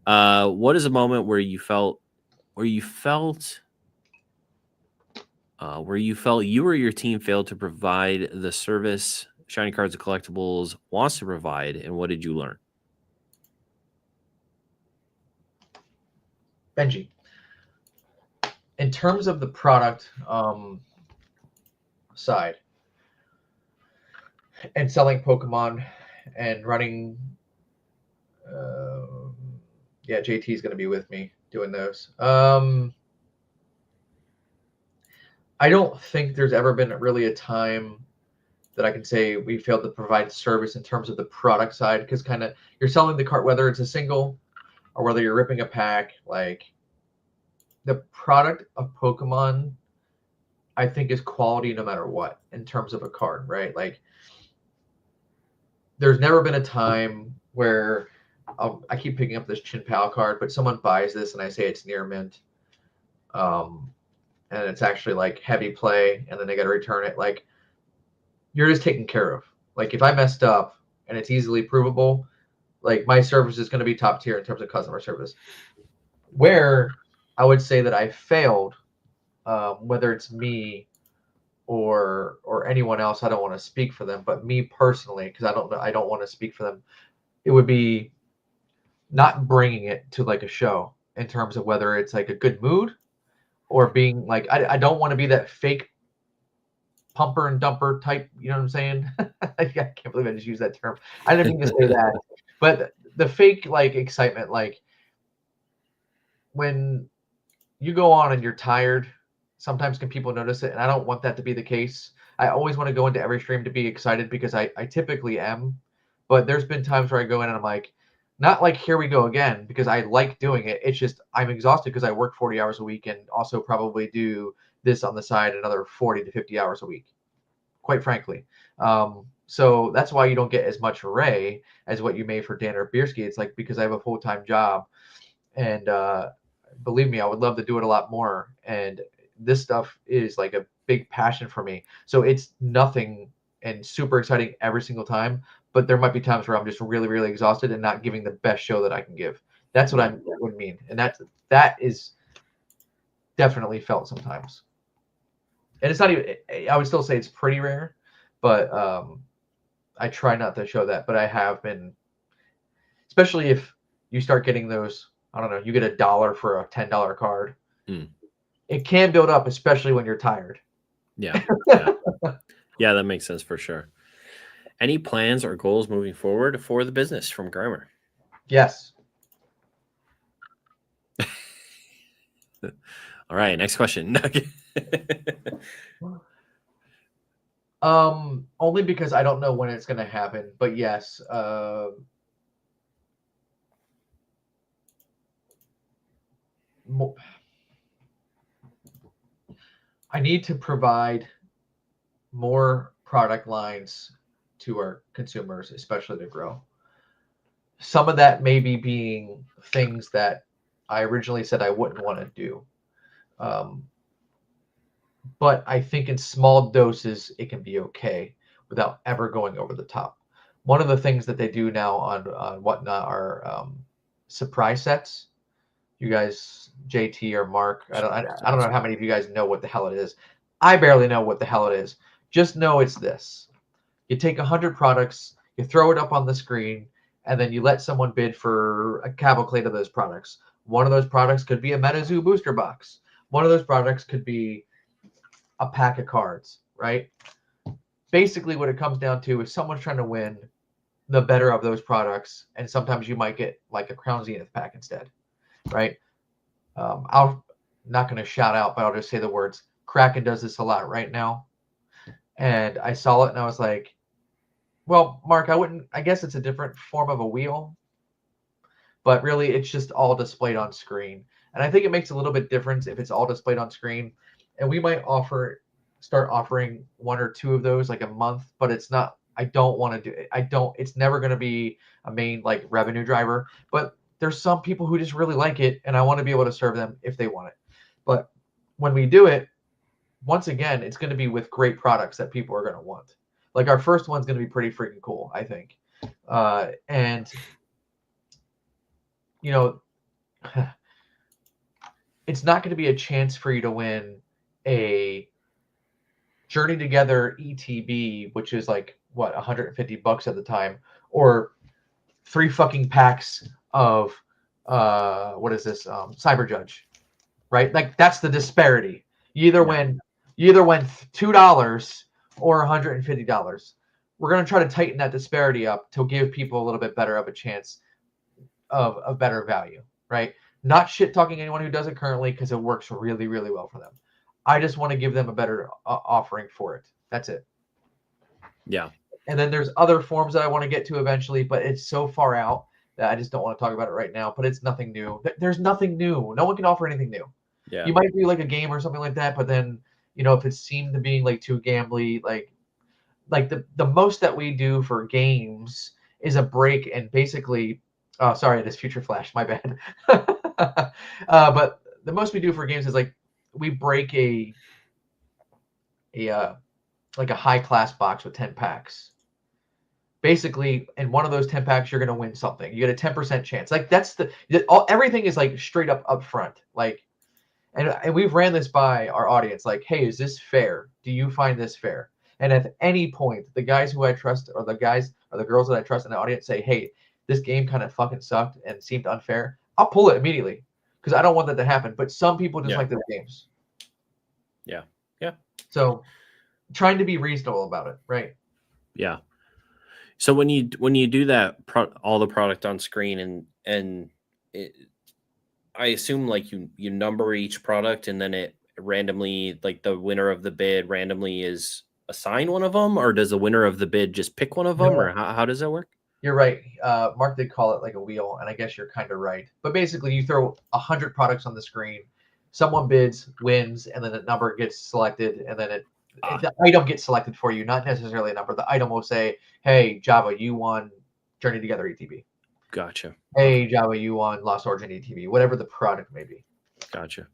Speaker 1: What is a moment where you felt you or your team failed to provide the service Shiny Cards and Collectibles wants to provide, and what did you learn?
Speaker 2: Benji, in terms of the product side and selling Pokemon and running, yeah, JT is going to be with me doing those. I don't think there's ever been really a time that I can say we failed to provide service in terms of the product side, because kind of you're selling the cart, whether it's a single or whether you're ripping a pack, like the product of Pokemon, I think is quality no matter what in terms of a card, right? Like there's never been a time where I keep picking up this Chin Pal card, but someone buys this and I say it's near mint. And it's actually like heavy play and then they got to return it. Like you're just taken care of. Like if I messed up and it's easily provable, like my service is going to be top tier in terms of customer service. Where I would say that I failed, whether it's me or anyone else, I don't want to speak for them, but me personally, because I don't want to speak for them. It would be not bringing it to like a show in terms of whether it's like a good mood or being like I don't want to be that fake pumper and dumper type, you know what I'm saying? I can't believe I just used that term. I didn't mean to say that. But the fake like excitement, like when you go on and you're tired, sometimes can people notice it? And I don't want that to be the case. I always want to go into every stream to be excited because I typically am. But there's been times where I go in and I'm like, not like here we go again, because I like doing it. It's just I'm exhausted because I work 40 hours a week and also probably do this on the side another 40 to 50 hours a week, quite frankly. So that's why you don't get as much Ray as what you may for Dan or Bierski. It's like because I have a full-time job, and believe me, I would love to do it a lot more. And this stuff is like a big passion for me. So it's nothing and super exciting every single time. But there might be times where I'm just really, really exhausted and not giving the best show that I can give. That's what I would mean. And that is definitely felt sometimes. And it's not even, I would still say it's pretty rare, but I try not to show that. But I have been, especially if you start getting those, I don't know, you get $1 for a $10 card. It can build up, especially when you're tired.
Speaker 1: Yeah, that makes sense for sure. Any plans or goals moving forward for the business from Grimer?
Speaker 2: Yes.
Speaker 1: All right, next question.
Speaker 2: Only because I don't know when it's going to happen, but yes. I need to provide more product lines to our consumers, especially to grow. Some of that maybe being things that I originally said I wouldn't want to do. But I think in small doses, it can be okay without ever going over the top. One of the things that they do now on Whatnot are surprise sets. You guys, JT or Mark, I don't know how many of you guys know what the hell it is. I barely know what the hell it is. Just know it's this. You take 100 products, you throw it up on the screen, and then you let someone bid for a cavalcade of those products. One of those products could be a Metazoo booster box. One of those products could be a pack of cards, right? Basically, what it comes down to is someone's trying to win the better of those products, and sometimes you might get like a Crown Zenith pack instead, right? I'm not going to shout out, but I'll just say the words. Kraken does this a lot right now. And I saw it and I was like, well, Mark, I guess it's a different form of a wheel, but really it's just all displayed on screen. And I think it makes a little bit difference if it's all displayed on screen. And we might start offering 1 or 2 of those like a month, but it's not, I don't want to do it. It's never going to be a main like revenue driver, but there's some people who just really like it and I want to be able to serve them if they want it. But when we do it, once again, it's going to be with great products that people are going to want. Like our first one's going to be pretty freaking cool, I think. And you know, it's not going to be a chance for you to win a Journey Together ETB, which is like what $150 at the time, or 3 fucking packs of what is this Cyber Judge, right? Like that's the disparity. You either win $2 or $150. We're gonna try to tighten that disparity up to give people a little bit better of a chance of a better value, right? Not shit talking anyone who does it currently because it works really, really well for them. I just want to give them a better offering for it. That's it.
Speaker 1: Yeah.
Speaker 2: And then there's other forms that I want to get to eventually, but it's so far out that I just don't want to talk about it right now. But it's nothing new. There's nothing new. No one can offer anything new.
Speaker 1: Yeah.
Speaker 2: You might do like a game or something like that, but then if it seemed to be like too gambly, like the most that we do for games is a break and basically, oh sorry, it is Future Flash, my bad. But the most we do for games is like we break a like a high class box with 10 packs. Basically, in one of those 10 packs, you're going to win something. You get a 10% chance. Like that's everything is like straight up front. Like, and we've ran this by our audience. Like, hey, is this fair? Do you find this fair? And at any point, the guys who I trust or the guys or the girls that I trust in the audience say, hey, this game kind of fucking sucked and seemed unfair. I'll pull it immediately because I don't want that to happen. But some people just like those games.
Speaker 1: Yeah. Yeah.
Speaker 2: So trying to be reasonable about it, right?
Speaker 1: Yeah. So when you do that, all the product on screen and I assume like you number each product and then it randomly, like the winner of the bid randomly is assigned one of them, or does the winner of the bid just pick one of them, or how does that work?
Speaker 2: You're right. Mark did call it like a wheel, and I guess you're kind of right. But basically, you throw 100 products on the screen, someone bids, wins, and then a number gets selected, and then the item gets selected for you, not necessarily a number. The item will say, hey, Java, you won Journey Together ETB.
Speaker 1: Gotcha.
Speaker 2: Hey, Java, you won Lost Origin ETB, whatever the product may be.
Speaker 1: Gotcha.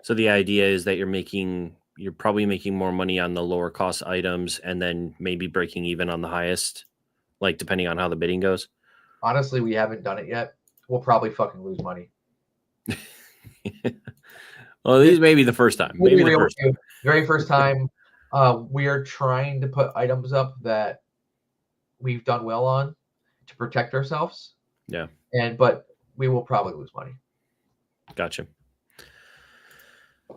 Speaker 1: So the idea is that you're probably making more money on the lower cost items and then maybe breaking even on the highest, like depending on how the bidding goes.
Speaker 2: Honestly, we haven't done it yet. We'll probably fucking lose money.
Speaker 1: Well, these may be the first time. Maybe the first time.
Speaker 2: Very first time. We are trying to put items up that we've done well on to protect ourselves.
Speaker 1: Yeah.
Speaker 2: But we will probably lose money.
Speaker 1: Gotcha.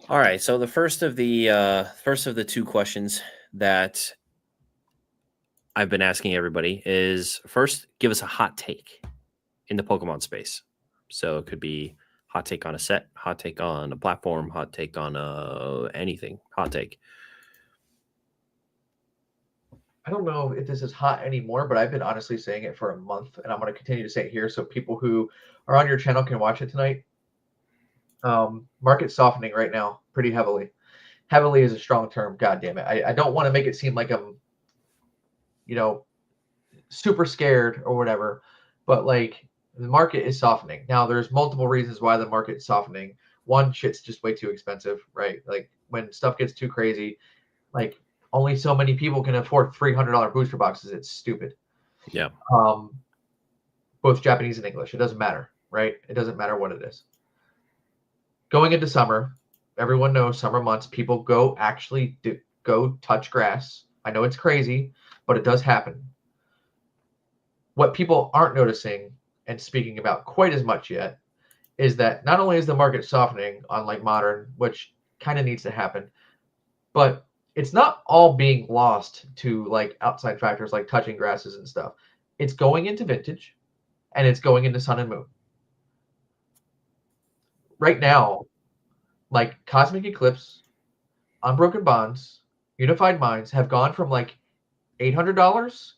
Speaker 1: All right. So the first of the two questions that I've been asking everybody is, first, give us a hot take in the Pokemon space. So it could be hot take on a set, hot take on a platform, hot take on anything. Hot take.
Speaker 2: I don't know if this is hot anymore, but I've been honestly saying it for a month, and I'm going to continue to say it here so people who are on your channel can watch it tonight. Market softening right now pretty heavily. Heavily is a strong term. God damn it. I don't want to make it seem like I'm, super scared or whatever, but like the market is softening. Now there's multiple reasons why the market is softening. One, shit's just way too expensive, right? Like when stuff gets too crazy, like only so many people can afford $300 booster boxes. It's stupid.
Speaker 1: Yeah.
Speaker 2: Both Japanese and English. It doesn't matter, right? It doesn't matter what it is. Going into summer, everyone knows summer months, people go touch grass. I know it's crazy, but it does happen. What people aren't noticing and speaking about quite as much yet is that not only is the market softening on like modern, which kind of needs to happen, but it's not all being lost to like outside factors like touching grasses and stuff. It's going into vintage and it's going into sun and moon. Right now, like Cosmic Eclipse, Unbroken Bonds, Unified Minds have gone from like $800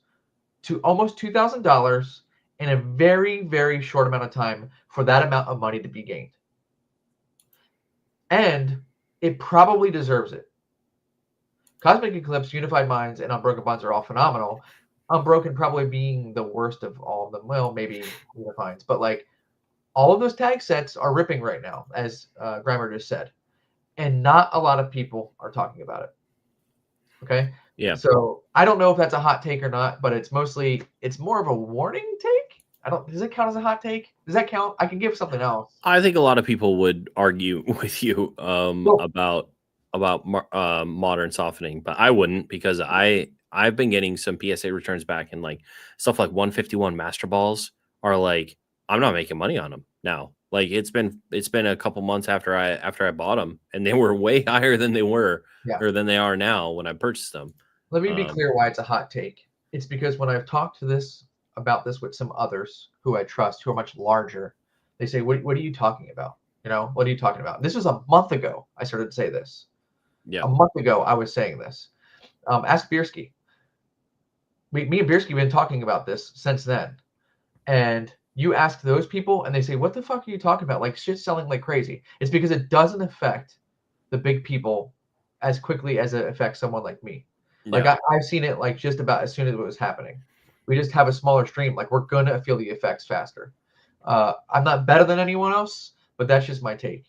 Speaker 2: to almost $2,000 in a very, very short amount of time for that amount of money to be gained. And it probably deserves it. Cosmic Eclipse, Unified Minds, and Unbroken Bonds are all phenomenal. Unbroken probably being the worst of all of them. Well, maybe Unified, but like all of those tag sets are ripping right now, as Grimer just said. And not a lot of people are talking about it. Okay.
Speaker 1: Yeah.
Speaker 2: So I don't know if that's a hot take or not, but it's more of a warning take. Does it count as a hot take? Does that count? I can give something else.
Speaker 1: I think a lot of people would argue with you
Speaker 2: Well,
Speaker 1: about modern softening, but I wouldn't, because I've been getting some PSA returns back, and like stuff like 151 master balls are like, I'm not making money on them now. Like it's been a couple months after I bought them, and they were way higher than they were
Speaker 2: yeah.
Speaker 1: or than they are now when I purchased them.
Speaker 2: Let me be clear why it's a hot take. It's because when I've talked about this with some others who I trust, who are much larger, they say, "What are you talking about? What are you talking about?" This was a month ago. I started to say this.
Speaker 1: Yeah.
Speaker 2: A month ago, I was saying this. Ask Biersky. Me and Biersky have been talking about this since then. And you ask those people, and they say, "What the fuck are you talking about? Like shit's selling like crazy." It's because it doesn't affect the big people as quickly as it affects someone like me. Like
Speaker 1: Yeah.
Speaker 2: I've seen it like just about as soon as it was happening. We just have a smaller stream. Like we're gonna feel the effects faster. I'm not better than anyone else, but that's just my take.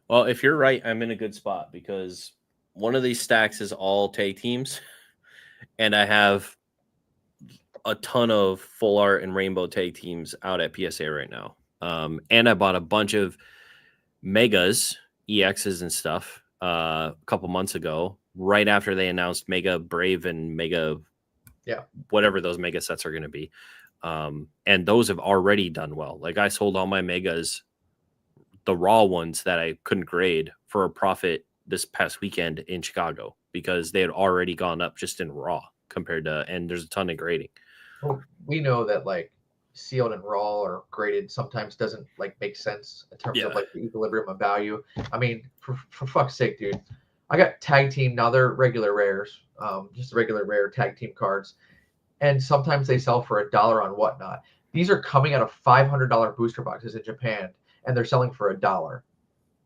Speaker 1: Well, if you're right, I'm in a good spot, because one of these stacks is all tag teams, and I have a ton of full art and rainbow tag teams out at PSA right now. And I bought a bunch of megas, EXs and stuff a couple months ago, right after they announced Mega Brave and Mega, whatever those mega sets are going to be. And those have already done well. Like I sold all my megas, the raw ones that I couldn't grade, for a profit this past weekend in Chicago, because they had already gone up just in raw compared to, and there's a ton of grading.
Speaker 2: Well, we know that like sealed and raw or graded sometimes doesn't like make sense in terms of like the equilibrium of value. I mean, for fuck's sake, dude. I got tag team, now they're regular rares, just regular rare tag team cards. And sometimes they sell for $1 on Whatnot. These are coming out of $500 booster boxes in Japan, and they're selling for $1.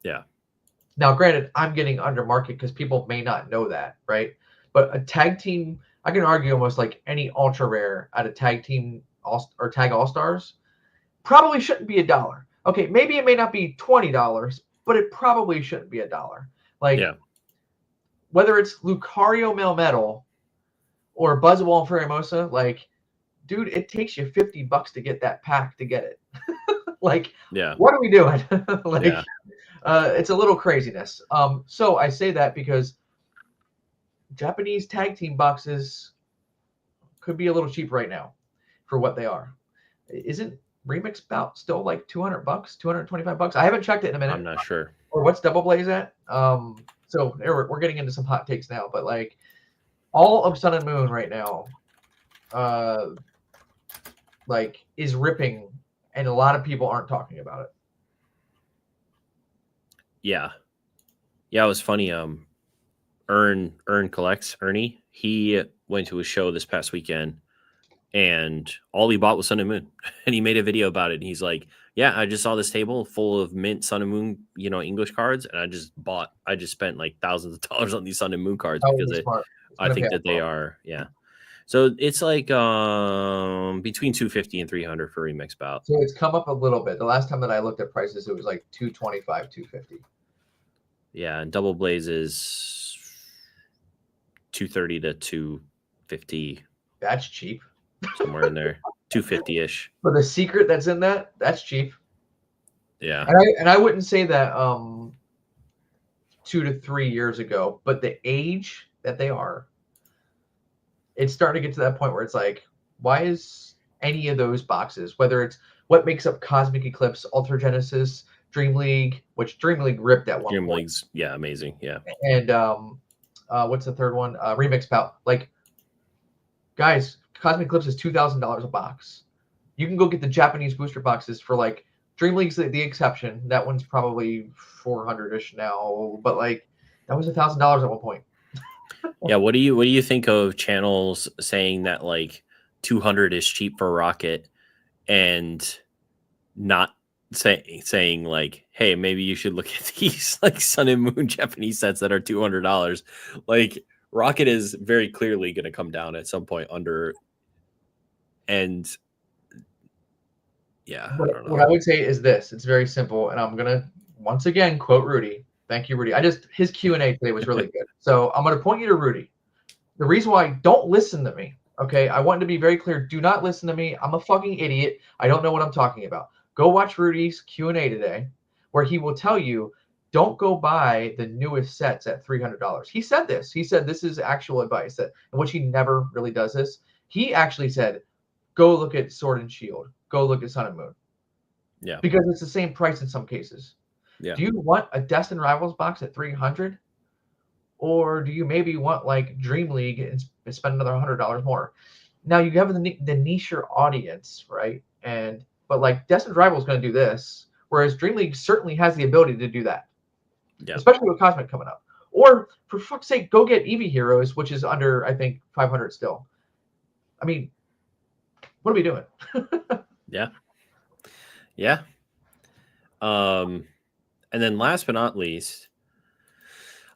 Speaker 1: Yeah.
Speaker 2: Now, granted, I'm getting under market because people may not know that, right? But a tag team, I can argue almost like any ultra rare at a tag team or tag all stars probably shouldn't be $1. Okay, maybe it may not be $20, but it probably shouldn't be $1. Like whether it's Lucario Melmetal or Buzzwole and Furiosa, like, dude, it takes you $50 to get that pack to get it. Like, what are we doing? Like, it's a little craziness. So I say that because Japanese tag team boxes could be a little cheap right now for what they are. Isn't Remix Bout still like $200, $225? I haven't checked it in a minute.
Speaker 1: I'm not sure.
Speaker 2: Or what's Double Blaze at? So we're getting into some hot takes now, but like all of Sun and Moon right now, like is ripping, and a lot of people aren't talking about it.
Speaker 1: Yeah, it was funny. Ern collects Ernie. He went to a show this past weekend, and all he bought was Sun and Moon, and he made a video about it. And he's like, "Yeah, I just saw this table full of mint Sun and Moon, English cards, and I just spent like thousands of dollars on these Sun and Moon cards because I think that they are, So it's like between 250 and 300 for Remix Bout.
Speaker 2: So it's come up a little bit. The last time that I looked at prices, it was like 225, 250.
Speaker 1: Yeah, and Double Blaze is 230 to 250.
Speaker 2: That's cheap.
Speaker 1: Somewhere in there, 250-ish.
Speaker 2: For the secret that's in that's cheap.
Speaker 1: Yeah.
Speaker 2: And I wouldn't say that 2 to 3 years ago, but the age that they are, it's starting to get to that point where it's like, why is any of those boxes, whether it's what makes up Cosmic Eclipse, Ultra Genesis, Dream League, which Dream League ripped at one
Speaker 1: Dream
Speaker 2: point.
Speaker 1: League's, amazing. Yeah.
Speaker 2: And what's the third one? Remix Bout. Like, guys, Cosmic Eclipse is $2,000 a box. You can go get the Japanese booster boxes for like Dream League's the exception. That one's probably 400-ish now, but like that was $1,000 at one point.
Speaker 1: Yeah, what do you think of channels saying that like 200 is cheap for Rocket, and not saying like, hey, maybe you should look at these like Sun and Moon Japanese sets that are $200? Like, Rocket is very clearly going to come down at some point under, and yeah.
Speaker 2: What I would say is this: it's very simple, and I'm gonna once again quote Rudy. Thank you, Rudy. His Q&A today was really good. So I'm going to point you to Rudy. The reason why, don't listen to me, okay? I want to be very clear. Do not listen to me. I'm a fucking idiot. I don't know what I'm talking about. Go watch Rudy's Q&A today, where he will tell you, don't go buy the newest sets at $300. He said this. He said this is actual advice, that, in which he never really does this. He actually said, go look at Sword and Shield. Go look at Sun and Moon.
Speaker 1: Yeah.
Speaker 2: Because it's the same price in some cases.
Speaker 1: Yeah.
Speaker 2: Do you want a Destin Rivals box at $300? Or do you maybe want like Dream League and spend another $100 more? Now you have the niche audience, right? But like Destin Rival is going to do this, whereas Dream League certainly has the ability to do that, especially with Cosmic coming up. Or for fuck's sake, go get Eevee Heroes, which is under, I think, 500 still. I mean, what are we doing?
Speaker 1: Yeah. Yeah. And then last but not least,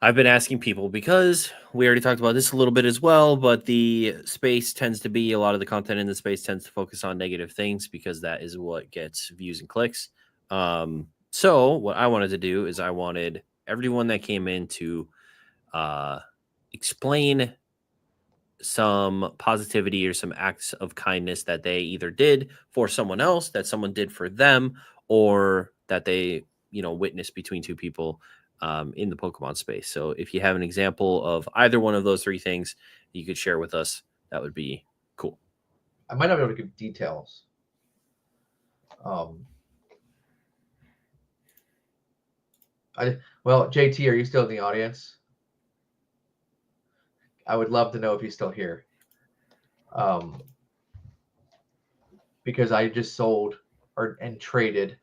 Speaker 1: I've been asking people, because we already talked about this a little bit as well, but the space tends to be, a lot of the content in the space tends to focus on negative things because that is what gets views and clicks. So what I wanted to do is I wanted everyone that came in to explain some positivity or some acts of kindness that they either did for someone else, that someone did for them, or that they, witnessed between two people in the Pokemon space. So if you have an example of either one of those three things you could share with us, that would be cool.
Speaker 2: I might not be able to give details. Well, JT, are you still in the audience? I would love to know if he's still here. Because I just sold and traded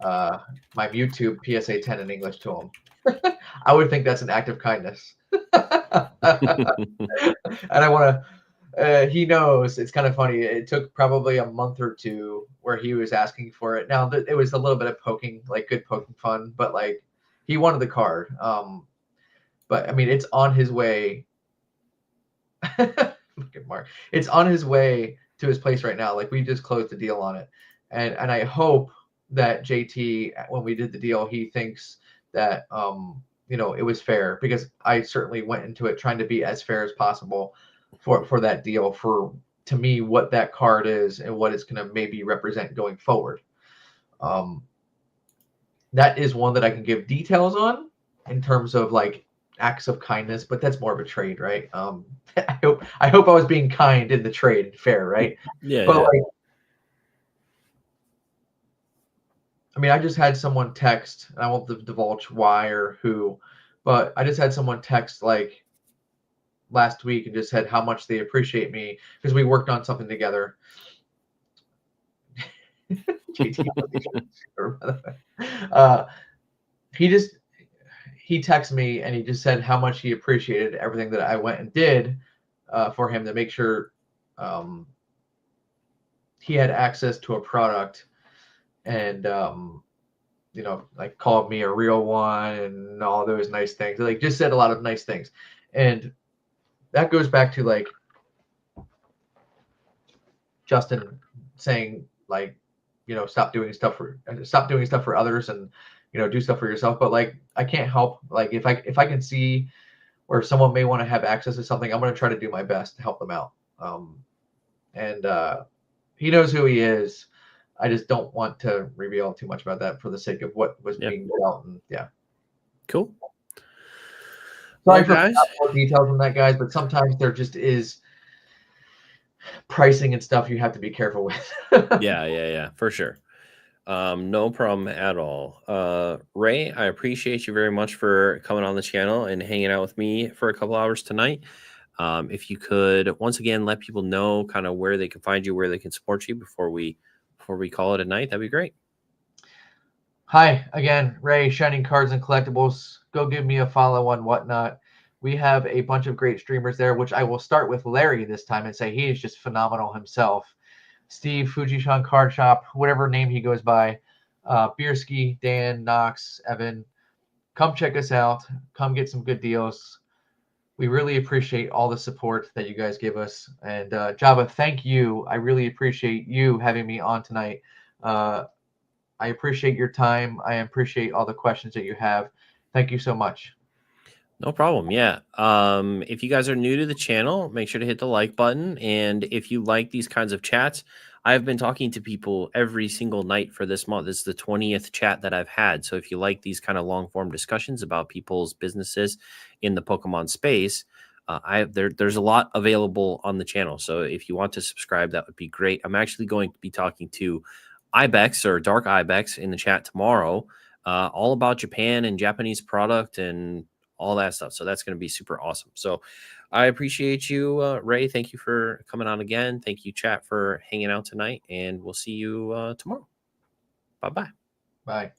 Speaker 2: my YouTube PSA 10 in English to him. I would think that's an act of kindness. And I want to, he knows. It's kind of funny. It took probably a month or two where he was asking for it. Now, it was a little bit of poking, like good poking fun, but like he wanted the card. But I mean, it's on his way. Look at Mark. It's on his way to his place right now. Like we just closed the deal on it. And I hope that JT, when we did the deal, he thinks that, it was fair, because I certainly went into it trying to be as fair as possible for that deal, for, to me, what that card is and what it's going to maybe represent going forward. That is one that I can give details on in terms of like acts of kindness, but that's more of a trade, right? I hope I was being kind in the trade and fair, right?
Speaker 1: Yeah.
Speaker 2: But like, I mean, I just had someone text, and I won't divulge why or who, but I just had someone text like last week and just said how much they appreciate me because we worked on something together. He texted me and he just said how much he appreciated everything that I went and did for him to make sure he had access to a product, and like called me a real one and all those nice things. Like just said a lot of nice things. And that goes back to like Justin saying like, stop doing stuff for others and, do stuff for yourself. But like, I can't help, like, if I can see where someone may want to have access to something, I'm going to try to do my best to help them out. And he knows who he is. I just don't want to reveal too much about that for the sake of what was being dealt. And
Speaker 1: Cool.
Speaker 2: Sorry for more details on that, guys, but sometimes there just is pricing and stuff you have to be careful with.
Speaker 1: Yeah, for sure. No problem at all. Ray, I appreciate you very much for coming on the channel and hanging out with me for a couple hours tonight. If you could once again let people know kind of where they can find you, where they can support you before we call it a night, that'd be great.
Speaker 2: Hi again, Ray, Shining Cards and Collectibles. Go give me a follow on Whatnot. We have a bunch of great streamers there, which I will start with Larry this time and say he is just phenomenal himself. Steve, Fujishan Card Shop, whatever name he goes by, Bierski, Dan, Knox, Evan. Come check us out. Come get some good deals. We really appreciate all the support that you guys give us. And Java, thank you. I really appreciate you having me on tonight. I appreciate your time. I appreciate all the questions that you have. Thank you so much.
Speaker 1: No problem. Yeah. If you guys are new to the channel, make sure to hit the like button. And if you like these kinds of chats, I've been talking to people every single night for this month. This is the 20th chat that I've had. So if you like these kind of long form discussions about people's businesses in the Pokemon space, there's a lot available on the channel. So if you want to subscribe, that would be great. I'm actually going to be talking to Ibex or Dark Ibex in the chat tomorrow, all about Japan and Japanese product and all that stuff. So that's going to be super awesome. So I appreciate you, Ray. Thank you for coming on again. Thank you, chat, for hanging out tonight. And we'll see you tomorrow. Bye-bye.
Speaker 2: Bye.